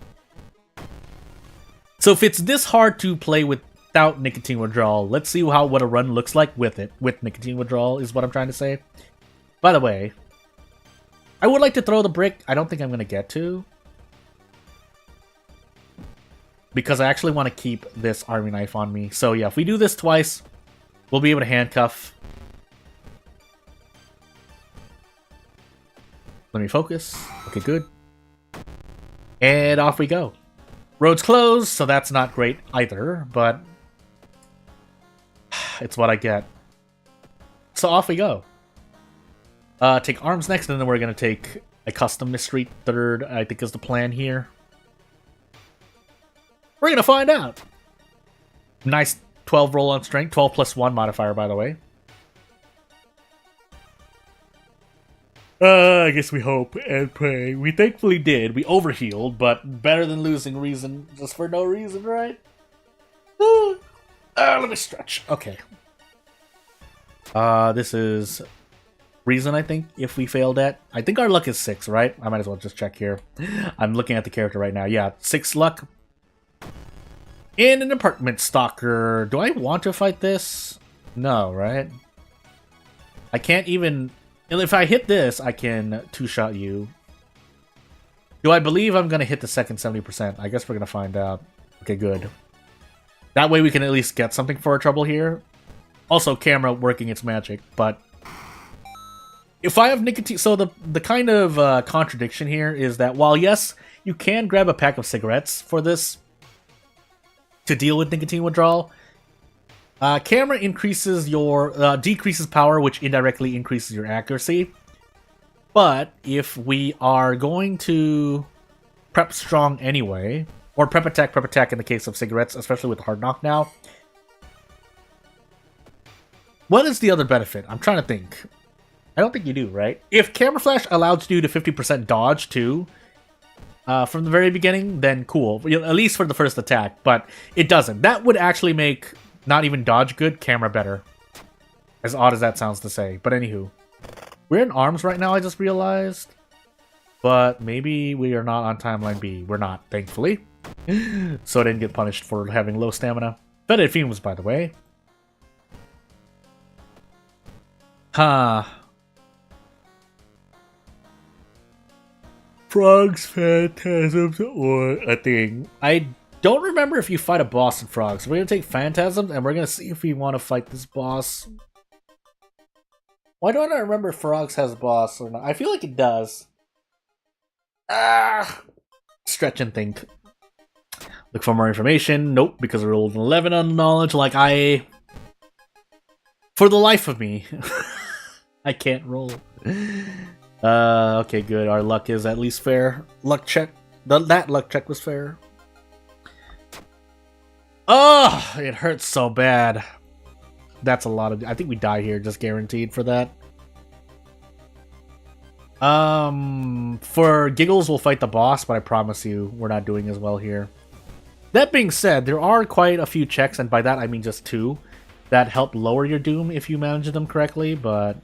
So if it's this hard to play without nicotine withdrawal, let's see what a run looks like with it. With nicotine withdrawal is what I'm trying to say. By the way, I would like to throw the brick. I don't think I'm going to get to. Because I actually want to keep this army knife on me. So yeah, if we do this twice, we'll be able to handcuff. Let me focus. Okay, good. And off we go. Road's closed, so that's not great either, but it's what I get. So off we go. Take arms next, and then we're going to take a custom mystery third, I think is the plan here. We're going to find out. Nice 12 roll on strength. 12 plus 1 modifier, by the way. I guess we hope and pray. We thankfully did. We overhealed, but better than losing reason just for no reason, right? Let me stretch. Okay. This is reason, I think, if we failed at. I think our luck is 6, right? I might as well just check here. I'm looking at the character right now. Yeah, 6 luck. In an apartment stalker. Do I want to fight this? No, right? I can't even... If I hit this, I can two-shot you. Do I believe I'm going to hit the second 70%? I guess we're going to find out. Okay, good. That way we can at least get something for our trouble here. Also, camera working its magic, but... If I have nicotine... So the kind of contradiction here is that while, yes, you can grab a pack of cigarettes for this to deal with nicotine withdrawal, camera increases your... decreases power, which indirectly increases your accuracy. But if we are going to prep strong anyway, or prep attack in the case of cigarettes, especially with hard knock now, what is the other benefit? I'm trying to think. I don't think you do, right? If camera flash allows you to 50% dodge too, from the very beginning, then cool. At least for the first attack, but it doesn't. That would actually make not even dodge good, camera better. As odd as that sounds to say. But anywho. We're in arms right now, I just realized. But maybe we are not on timeline B. We're not, thankfully. So I didn't get punished for having low stamina. Fetid fumes, by the way. Huh. Frogs, phantasms, or a thing. I don't remember if you fight a boss in frogs. We're going to take phantasms, and we're going to see if we want to fight this boss. Why don't I remember if frogs has a boss or not? I feel like it does. Stretch and think. Look for more information. Nope, because I rolled an 11 on knowledge. Like for the life of me, I can't roll. Okay, good. Our luck is at least fair. Luck check. That luck check was fair. Oh, it hurts so bad. That's a lot of... I think we die here, just guaranteed for that. For giggles, we'll fight the boss, but I promise you, we're not doing as well here. That being said, there are quite a few checks, and by that I mean just 2, that help lower your doom if you manage them correctly, but...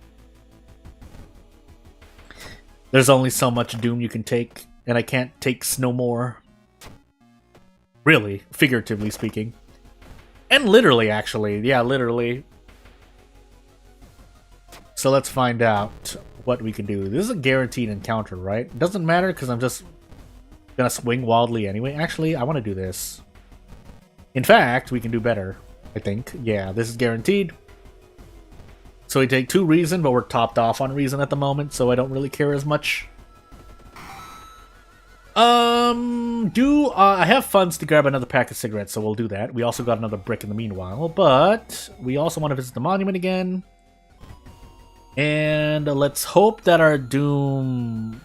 There's only so much doom you can take, and I can't take no more. Really, figuratively speaking. And literally, actually. Yeah, literally. So let's find out what we can do. This is a guaranteed encounter, right? It doesn't matter because I'm just gonna swing wildly anyway. Actually, I want to do this. In fact, we can do better, I think. Yeah, this is guaranteed. So we take 2 reason, but we're topped off on reason at the moment, so I don't really care as much. I have funds to grab another pack of cigarettes, so we'll do that. We also got another brick in the meanwhile, but we also want to visit the monument again. And let's hope that our doom...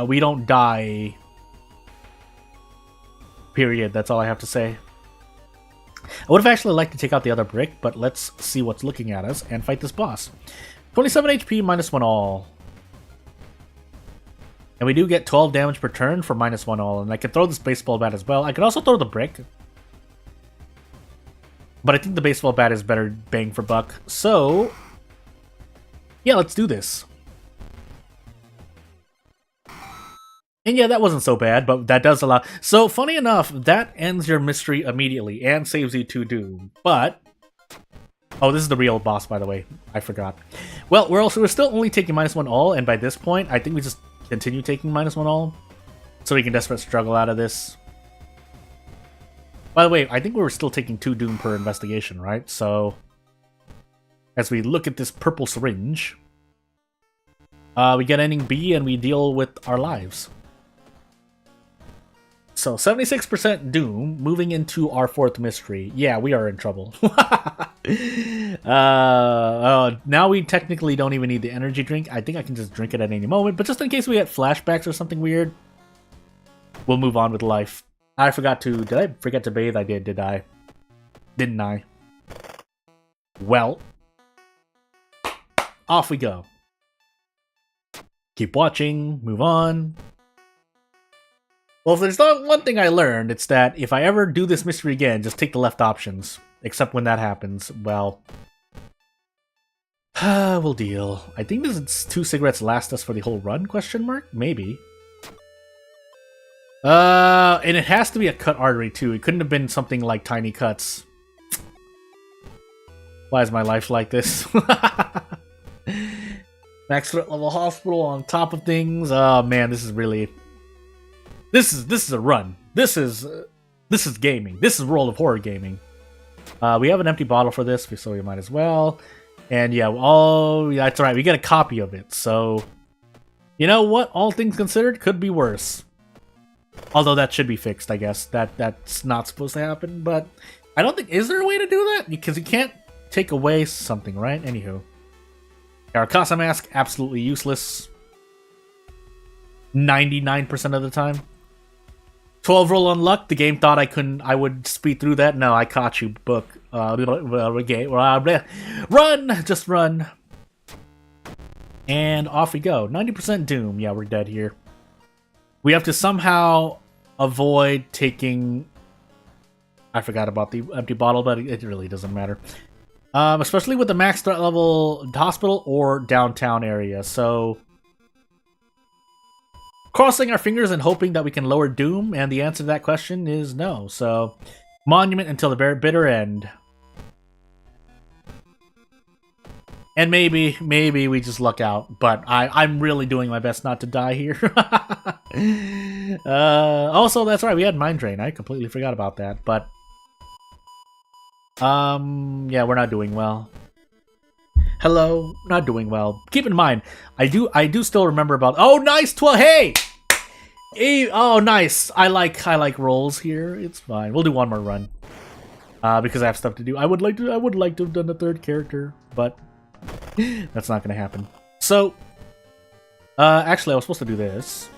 we don't die. Period. That's all I have to say. I would have actually liked to take out the other brick, but let's see what's looking at us and fight this boss. 27 HP, -1 all. And we do get 12 damage per turn for -1 all. And I can throw this baseball bat as well. I can also throw the brick. But I think the baseball bat is better bang for buck. So, yeah, let's do this. And yeah, that wasn't so bad, but that does allow... So, funny enough, that ends your mystery immediately and saves you 2 doom. But... Oh, this is the real boss, by the way. I forgot. Well, we're still only taking -1 all, and by this point, I think we just continue taking -1 all. So we can desperate struggle out of this. By the way, I think we were still taking 2 doom per investigation, right? So... As we look at this purple syringe... we get ending B and we deal with our lives. So, 76% Doom, moving into our 4th mystery. Yeah, we are in trouble. Now we technically don't even need the energy drink. I think I can just drink it at any moment, but just in case we get flashbacks or something weird, we'll move on with life. I forgot to... Did I forget to bathe? I did I? Didn't I? Well. Off we go. Keep watching, move on. Well, if there's not one thing I learned, it's that if I ever do this mystery again, just take the left options. Except when that happens, well... we'll deal. I think this 2 cigarettes last us for the whole run, question mark? Maybe. And it has to be a cut artery too. It couldn't have been something like tiny cuts. Why is my life like this? Max threat level hospital on top of things. Oh man, this is really... This is a run. This is gaming. This is World of Horror gaming. We have an empty bottle for this, so we might as well. And yeah, yeah, that's right. We get a copy of it. So, you know what? All things considered, could be worse. Although that should be fixed, I guess. That's not supposed to happen. But I don't think... Is there a way to do that? Because you can't take away something, right? Anywho. Our Casa mask, absolutely useless. 99% of the time. 12 roll on luck. The game thought I would speed through that. No, I caught you, book. Run! Just run. And off we go. 90% doom. Yeah, we're dead here. We have to somehow avoid taking... I forgot about the empty bottle, but it really doesn't matter. Especially with the max threat level hospital or downtown area, so... Crossing our fingers and hoping that we can lower doom, and the answer to that question is no. So, monument until the very bitter end. And maybe we just luck out, but I'm really doing my best not to die here. Also, that's right, we had Mind Drain. I completely forgot about that, but... yeah, we're not doing well. Hello, not doing well. Keep in mind, I do still remember about... Oh, nice! Hey! Oh, nice! I like rolls here. It's fine. We'll do one more run. Because I have stuff to do. I would like to have done a third character, but that's not gonna happen. So, actually, I was supposed to do this.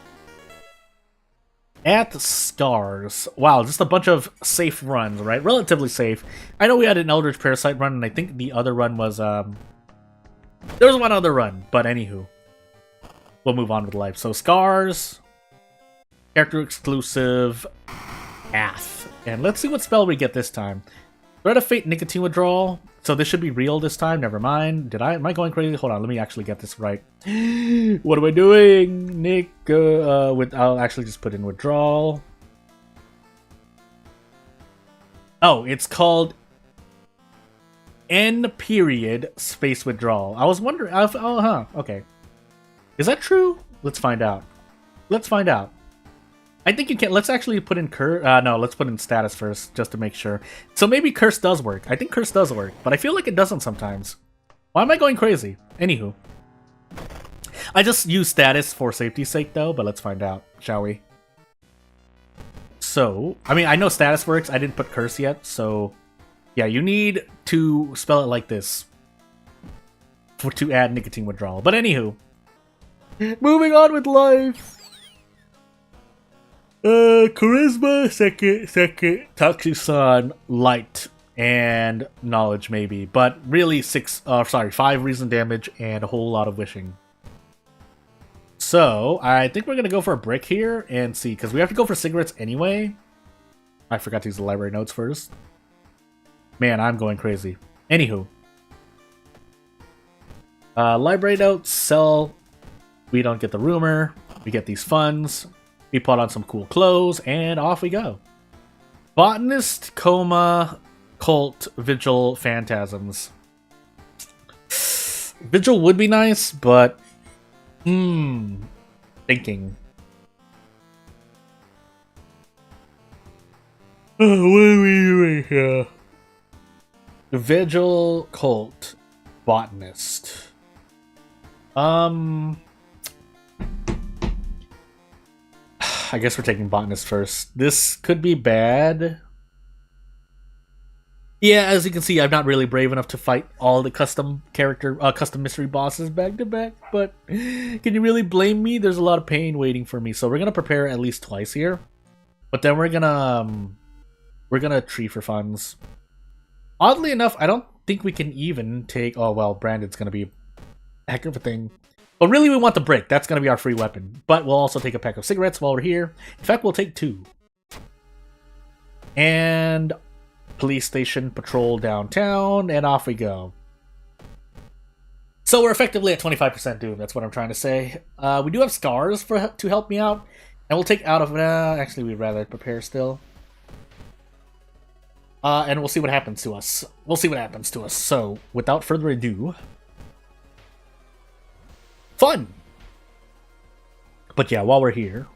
At Stars. Wow, just a bunch of safe runs, right? Relatively safe. I know we had an Eldritch Parasite run, and I think the other run was, there was one other run, but anywho. We'll move on with life. So, Scars. Character exclusive. Ath. And let's see what spell we get this time. Threat of Fate, Nicotine Withdrawal. So this should be real this time. Never mind. Am I going crazy? Hold on. Let me actually get this right. What am I doing? Nick, I'll actually just put in withdrawal. Oh, it's called N period space withdrawal. I was wondering. Oh, huh. Okay. Is that true? Let's find out. Let's find out. I think you can. Let's actually put in no, let's put in status first, just to make sure. So maybe curse does work. I think curse does work, but I feel like it doesn't sometimes. Why am I going crazy? Anywho. I just use status for safety's sake, though, but let's find out, shall we? So, I mean, I know status works. I didn't put curse yet, so... Yeah, you need to spell it like this. To add nicotine withdrawal. But anywho. Moving on with life. Charisma, second, Takusan, light, and knowledge maybe. But really 5 reason damage and a whole lot of wishing. So, I think we're gonna go for a brick here and see, because we have to go for cigarettes anyway. I forgot to use the library notes first. Man, I'm going crazy. Anywho. Library notes, sell. We don't get the rumor. We get these funds. We put on some cool clothes, and off we go. Botanist, coma, cult, vigil, phantasms. Vigil would be nice, but... thinking. What are we doing here? Vigil, cult, botanist. I guess we're taking botanist first. This could be bad. Yeah, as you can see, I'm not really brave enough to fight all the custom mystery bosses back to back, but can you really blame me? There's a lot of pain waiting for me, so we're gonna prepare at least twice here. But then we're gonna tree for funds. Oddly enough, I don't think we can even take... Oh, well, Brandon's gonna be a heck of a thing. But really, we want the brick. That's going to be our free weapon. But we'll also take a pack of cigarettes while we're here. In fact, we'll take 2. And police station, patrol downtown, and off we go. So we're effectively at 25% doom. That's what I'm trying to say. We do have scars to help me out. And we'll take out of... actually, we'd rather prepare still. And we'll see what happens to us. We'll see what happens to us. So, without further ado... Fun! But yeah, while we're here...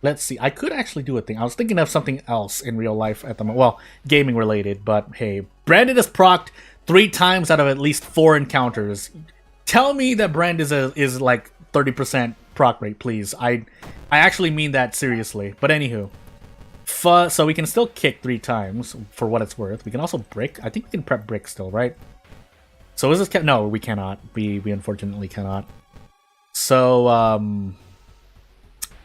Let's see. I could actually do a thing. I was thinking of something else in real life at the moment. Well, gaming related, but hey. Brandon is procced 3 times out of at least 4 encounters. Tell me that Brand is like 30% proc rate, please. I actually mean that seriously. But anywho. So we can still kick 3 times, for what it's worth. We can also brick. I think we can prep brick still, right? So is this... No, we cannot. We unfortunately cannot. So,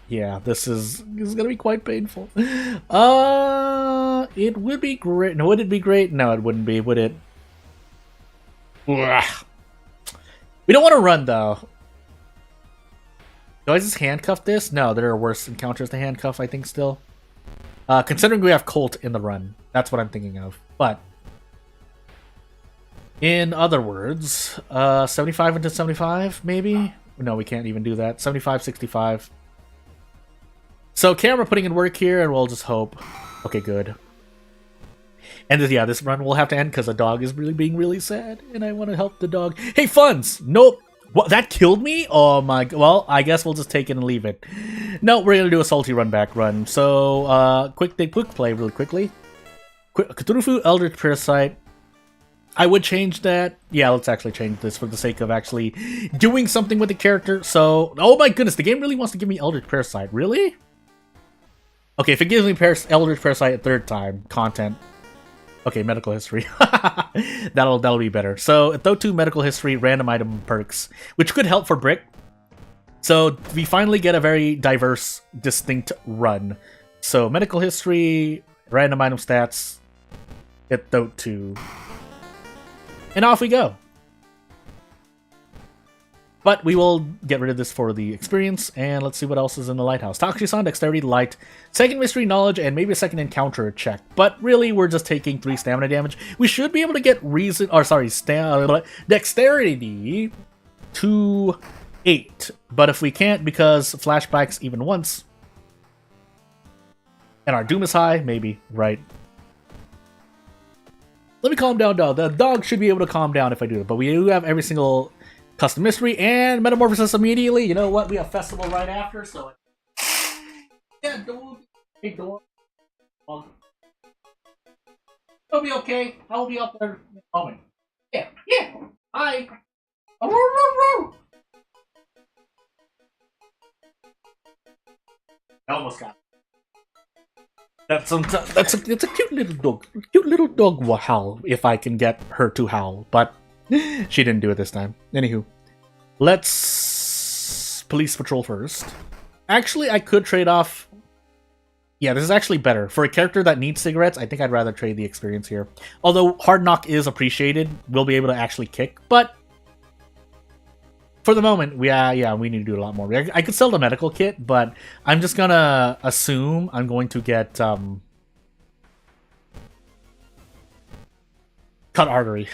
yeah, this is gonna be quite painful. It would be great. No, would it be great? No, it wouldn't be, would it? Ugh. We don't want to run, though. Do I just handcuff this? No, there are worse encounters to handcuff, I think, still. Considering we have Colt in the run. That's what I'm thinking of. But, in other words, 75 into 75, maybe? No, we can't even do that. 75, 65. So, camera putting in work here, and we'll just hope. Okay, good. And yeah, this run will have to end because the dog is really being really sad, and I want to help the dog. Hey, funds! Nope. What? That killed me? Oh my... Well, I guess we'll just take it and leave it. No, we're gonna do a salty run back run. So, quick play really quickly. Cthulhu Eldritch Parasite. I would change that. Yeah, let's actually change this for the sake of actually doing something with the character. So, oh my goodness, the game really wants to give me Eldritch Parasite. Really? Okay, if it gives me Eldritch Parasite a 3rd time, content. Okay, medical history. that'll be better. So, throw 2 medical history, random item perks, which could help for Brick. So, we finally get a very diverse, distinct run. So, medical history, random item stats, hit throw 2. And off we go. But we will get rid of this for the experience, and let's see what else is in the lighthouse. Takushi-san, dexterity, light, 2nd mystery, knowledge, and maybe a 2nd encounter check. But really, we're just taking 3 stamina damage. We should be able to get dexterity to 8. But if we can't, because flashbacks even once, and our doom is high, maybe, right? Let me calm down, dog. The dog should be able to calm down if I do it. But we do have every single custom mystery and metamorphosis immediately. You know what? We have festival right after, so yeah, dog. Hey, dog. It'll be okay. I'll be up there in a moment. Yeah. Hi. I almost got it. It's a cute little dog. Cute little dog will howl if I can get her to howl, but she didn't do it this time. Anywho, let's police patrol first. Actually, I could trade off. Yeah, this is actually better. For a character that needs cigarettes, I think I'd rather trade the experience here. Although Hard Knock is appreciated, we'll be able to actually kick, but for the moment, we need to do a lot more. I could sell the medical kit, but I'm just gonna assume I'm going to get cut artery.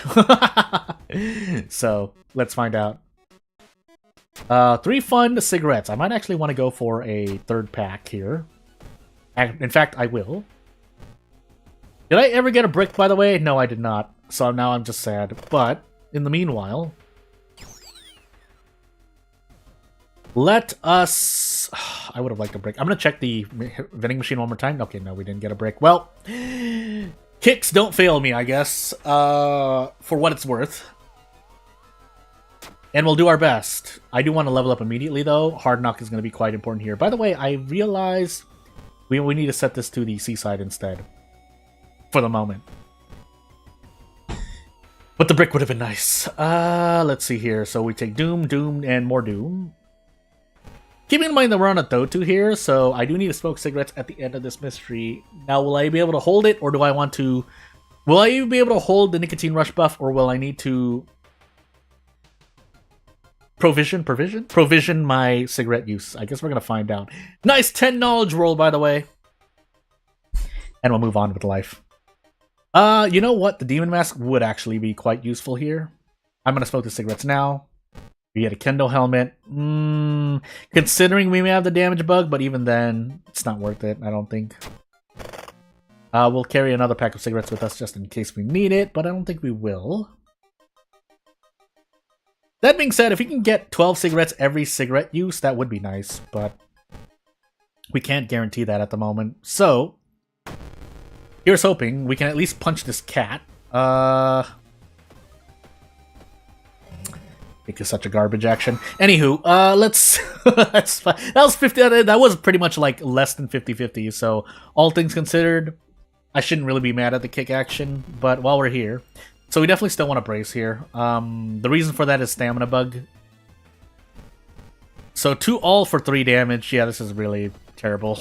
So let's find out. 3 fun cigarettes. I might actually want to go for a 3rd pack here. In fact, I will. Did I ever get a brick, by the way? No, I did not. So now I'm just sad. But in the meanwhile, let us... I would have liked a brick. I'm going to check the vending machine one more time. Okay, no, we didn't get a brick. Well, kicks don't fail me, I guess, for what it's worth. And we'll do our best. I do want to level up immediately, though. Hard Knock is going to be quite important here. By the way, I realize we need to set this to the seaside instead. For the moment. But the brick would have been nice. Let's see here. So we take Doom, Doom, and more Doom. Keeping in mind that we're on a Thotu here, so I do need to smoke cigarettes at the end of this mystery. Now, will I be able to hold it, or do I want to... Will I be able to hold the nicotine rush buff, or will I need to... Provision my cigarette use? I guess we're going to find out. Nice 10 knowledge roll, by the way. And we'll move on with life. You know what? The Demon Mask would actually be quite useful here. I'm going to smoke the cigarettes now. We get a Kendo helmet. Considering we may have the damage bug, but even then, it's not worth it, I don't think. We'll carry another pack of cigarettes with us just in case we need it, but I don't think we will. That being said, if we can get 12 cigarettes every cigarette use, that would be nice, but we can't guarantee that at the moment. So, here's hoping we can at least punch this cat. Because such a garbage action. Anywho, let's... that's fine. That was 50... That was pretty much like less than 50-50, so all things considered, I shouldn't really be mad at the kick action, but while we're here... So we definitely still want to brace here. The reason for that is stamina bug. So 2 all for 3 damage. Yeah, this is really terrible.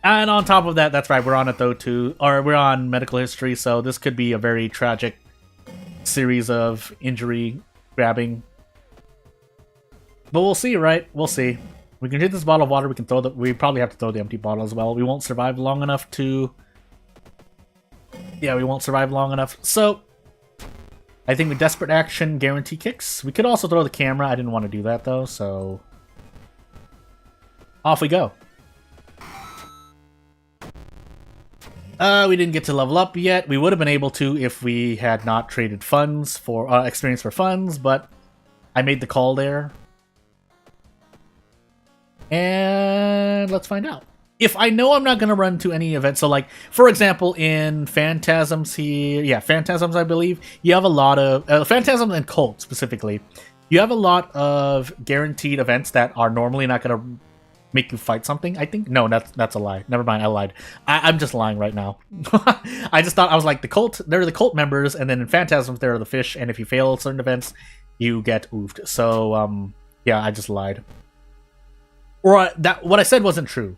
And on top of that, that's right, we're on it though too. Or we're on medical history, so this could be a very tragic series of injury grabbing. But we'll see, right? We'll see. We can hit this bottle of water, we can throw the... We probably have to throw the empty bottle as well. We won't survive long enough to... Yeah, we won't survive long enough. So, I think with desperate action, guarantee kicks. We could also throw the camera. I didn't want to do that, though, so... Off we go. We didn't get to level up yet. We would have been able to if we had not traded funds for... experience for funds, but I made the call there. And let's find out. If I know I'm not going to run to any event, so like, for example, in Phantasms here, yeah, Phantasms, I believe, you have a lot of, Phantasms and Cult, specifically, you have a lot of guaranteed events that are normally not going to make you fight something, I think? No, that's a lie. Never mind, I lied. I'm just lying right now. I just thought, I was like, the Cult, they're the Cult members, and then in Phantasms, they're the fish, and if you fail certain events, you get oofed. So, yeah, I just lied. Or, what I said wasn't true.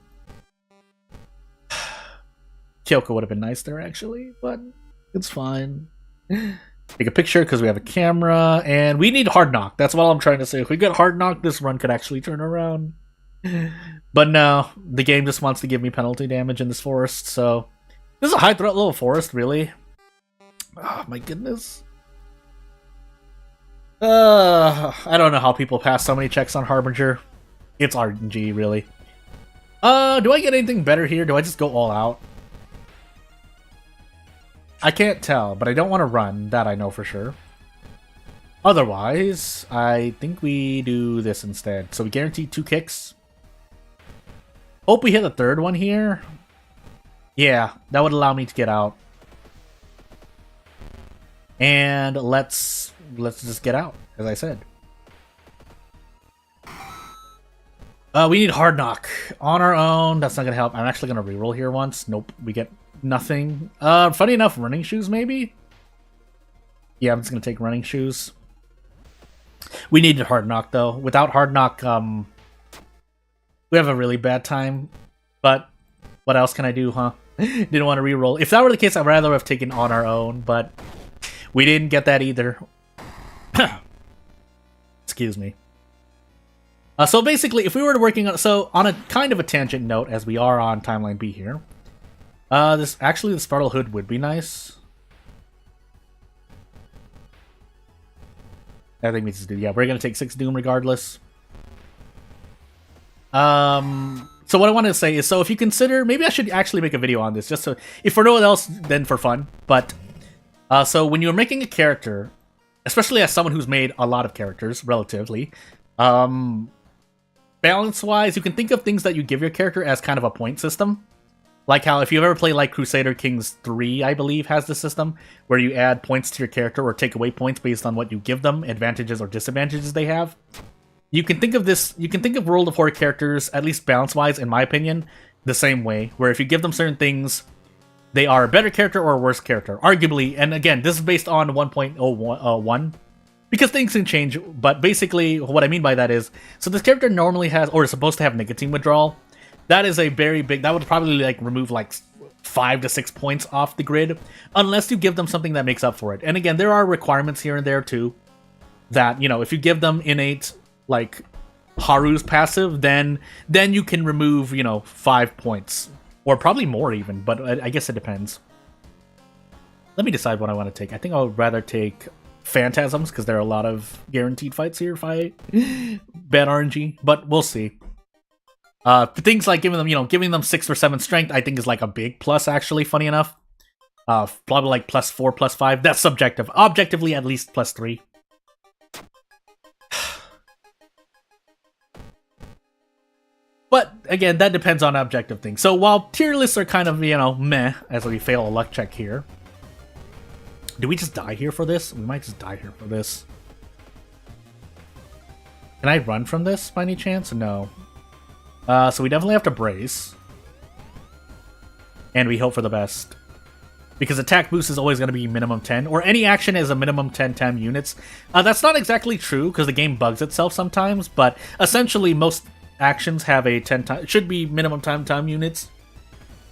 Kyoko would have been nice there, actually, but it's fine. Take a picture because we have a camera, and we need Hard Knock. That's all I'm trying to say. If we get Hard Knock, this run could actually turn around. But no, the game just wants to give me penalty damage in this forest, so... This is a high threat level forest, really? Oh, my goodness. I don't know how people pass so many checks on Harbinger. It's RNG, really. Do I get anything better here? Do I just go all out? I can't tell, but I don't want to run. That I know for sure. Otherwise, I think we do this instead. So we guarantee 2 kicks. Hope we hit the 3rd one here. Yeah, that would allow me to get out. And let's just get out, as I said. We need Hard Knock. On our own, that's not going to help. I'm actually going to reroll here once. Nope, we get nothing. Funny enough, running shoes, maybe? Yeah, I'm just going to take running shoes. We needed Hard Knock, though. Without Hard Knock, we have a really bad time. But what else can I do, huh? Didn't want to reroll. If that were the case, I'd rather have taken On Our Own, but we didn't get that either. Excuse me. So basically, if we were working on... So, on a kind of a tangent note, as we are on Timeline B here, the Sparkle Hood would be nice. I think we just do... Yeah, we're going to take 6 Doom regardless. So what I wanted to say is, so if you consider... Maybe I should actually make a video on this, just so... If for no one else, then for fun. But, so when you're making a character, especially as someone who's made a lot of characters, relatively, balance-wise, you can think of things that you give your character as kind of a point system. Like how, if you've ever played like Crusader Kings 3, I believe, has this system, where you add points to your character or take away points based on what you give them, advantages or disadvantages they have. You can think of this, you can think of World of Horror characters, at least balance-wise, in my opinion, the same way, where if you give them certain things, they are a better character or a worse character. Arguably, and again, this is based on 1.01, because things can change, but basically, what I mean by that is, so this character normally has, or is supposed to have nicotine withdrawal. That is a very big, that would probably like remove like 5 to 6 points off the grid, unless you give them something that makes up for it. And again, there are requirements here and there too, that, you know, if you give them innate, like, Haru's passive, then you can remove, you know, 5 points. Or probably more even, but I guess it depends. Let me decide what I want to take. I think I would rather take phantasms, because there are a lot of guaranteed fights here if I bet RNG, but we'll see. Things like giving them 6 or 7 strength, I think is like a big plus, actually, funny enough. Probably like +4, +5. That's subjective. Objectively, at least +3. But, again, that depends on objective things. So, while tier lists are kind of, meh, as we fail a luck check here. Do we just die here for this? We might just die here for this. Can I run from this, by any chance? No. So we definitely have to brace. And we hope for the best. Because attack boost is always going to be minimum 10, or any action is a minimum 10 units. That's not exactly true, because the game bugs itself sometimes, but essentially most actions have a 10 time, should be minimum time units.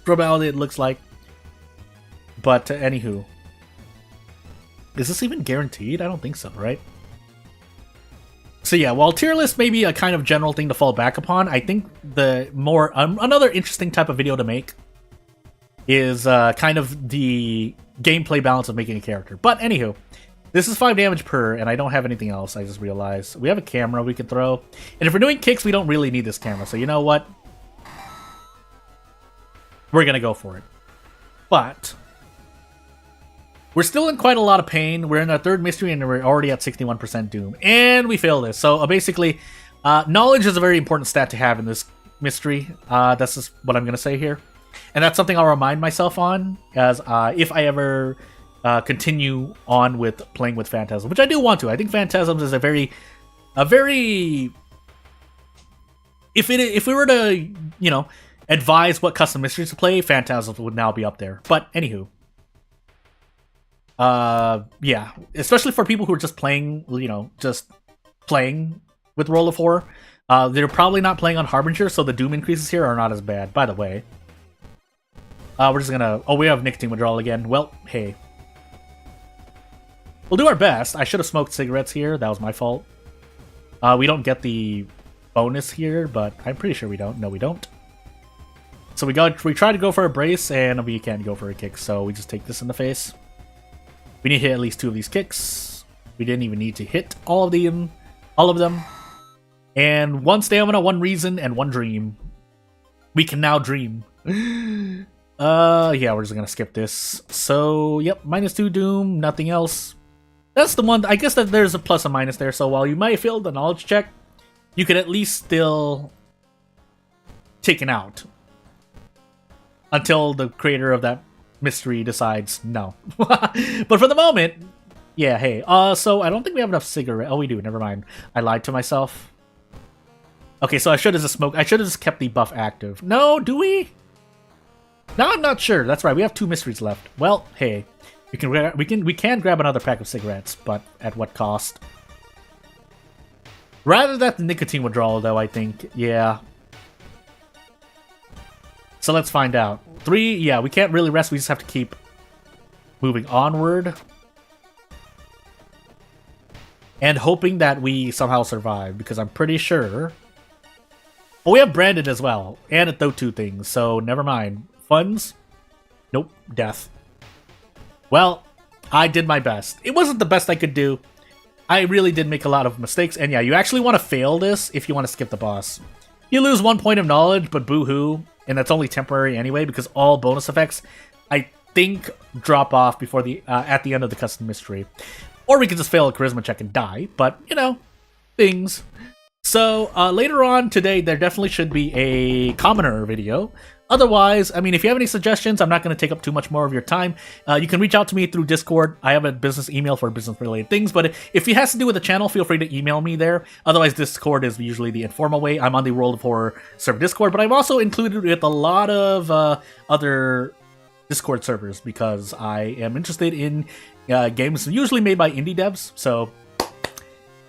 Probability it looks like. But anywho. Is this even guaranteed? I don't think so, right? So yeah, while tier list may be a kind of general thing to fall back upon, I think the more, another interesting type of video to make is kind of the gameplay balance of making a character. But anywho, this is 5 damage per, and I don't have anything else, I just realized. We have a camera we could throw, and if we're doing kicks, we don't really need this camera, so you know what? We're gonna go for it. But we're still in quite a lot of pain. We're in our 3rd mystery, and we're already at 61% doom. And we fail this. So basically, knowledge is a very important stat to have in this mystery. That's just what I'm going to say here. And that's something I'll remind myself on, as if I ever continue on with playing with Phantasms, which I do want to. I think Phantasms is a very... If we were to, advise what custom mysteries to play, Phantasms would now be up there. But anywho. Yeah, especially for people who are just playing, just playing with Roll of Horror. They're probably not playing on Harbinger, so the Doom increases here are not as bad, by the way. We're just gonna... Oh, we have nicotine withdrawal again. Well, hey. We'll do our best. I should have smoked cigarettes here. That was my fault. We don't get the bonus here, but I'm pretty sure we don't. No, we don't. So we try to go for a brace, and we can't go for a kick, so we just take this in the face. We need to hit at least 2 of these kicks. We didn't even need to hit all of them. And 1 stamina, 1 reason, and 1 dream. We can now dream. Yeah, we're just gonna skip this. So, yep, -2 doom, nothing else. That's the one, I guess that there's a plus and minus there, so while you might fail the knowledge check, you can at least still take it out. Until the creator of that mystery decides no. But for the moment, yeah, hey. So I don't think we have enough cigarette. Oh, we do. Never mind. I lied to myself. Okay, so I should have just kept the buff active. No, do we? No, I'm not sure. That's right. We have 2 mysteries left. Well, hey, we can grab another pack of cigarettes, but at what cost? Rather than the nicotine withdrawal, though, I think. Yeah. So let's find out. 3, yeah, we can't really rest. We just have to keep moving onward. And hoping that we somehow survive, because I'm pretty sure... Oh, we have branded as well. And those 2 things, so never mind. Funds? Nope. Death. Well, I did my best. It wasn't the best I could do. I really did make a lot of mistakes. And yeah, you actually want to fail this if you want to skip the boss. You lose 1 point of knowledge, but boo-hoo. And that's only temporary anyway, because all bonus effects, I think, drop off before at the end of the custom mystery. Or we could just fail a charisma check and die, but, things. So, later on today, there definitely should be a commoner video. Otherwise, I mean, if you have any suggestions, I'm not going to take up too much more of your time. You can reach out to me through Discord. I have a business email for business-related things, but if it has to do with the channel, feel free to email me there. Otherwise, Discord is usually the informal way. I'm on the World of Horror server Discord, but I'm also included with a lot of other Discord servers because I am interested in games usually made by indie devs, so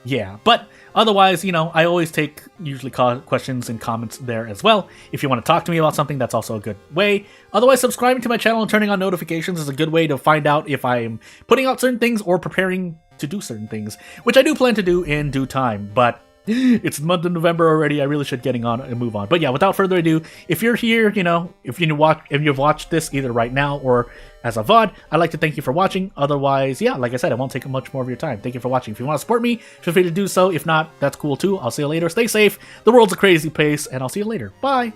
yeah. But otherwise, I always take usually questions and comments there as well. If you want to talk to me about something, that's also a good way. Otherwise, subscribing to my channel and turning on notifications is a good way to find out if I'm putting out certain things or preparing to do certain things, which I do plan to do in due time. But It's the month of November already. I really should getting on and move on. But yeah, without further ado, if you're here, you know, if you've watched this either right now or as a VOD, I'd like to thank you for watching. Otherwise, yeah, like I said, I won't take much more of your time. Thank you for watching. If you want to support me, feel free to do so. If not, that's cool too. I'll see you later. Stay safe. The world's a crazy place, and I'll see you later. Bye.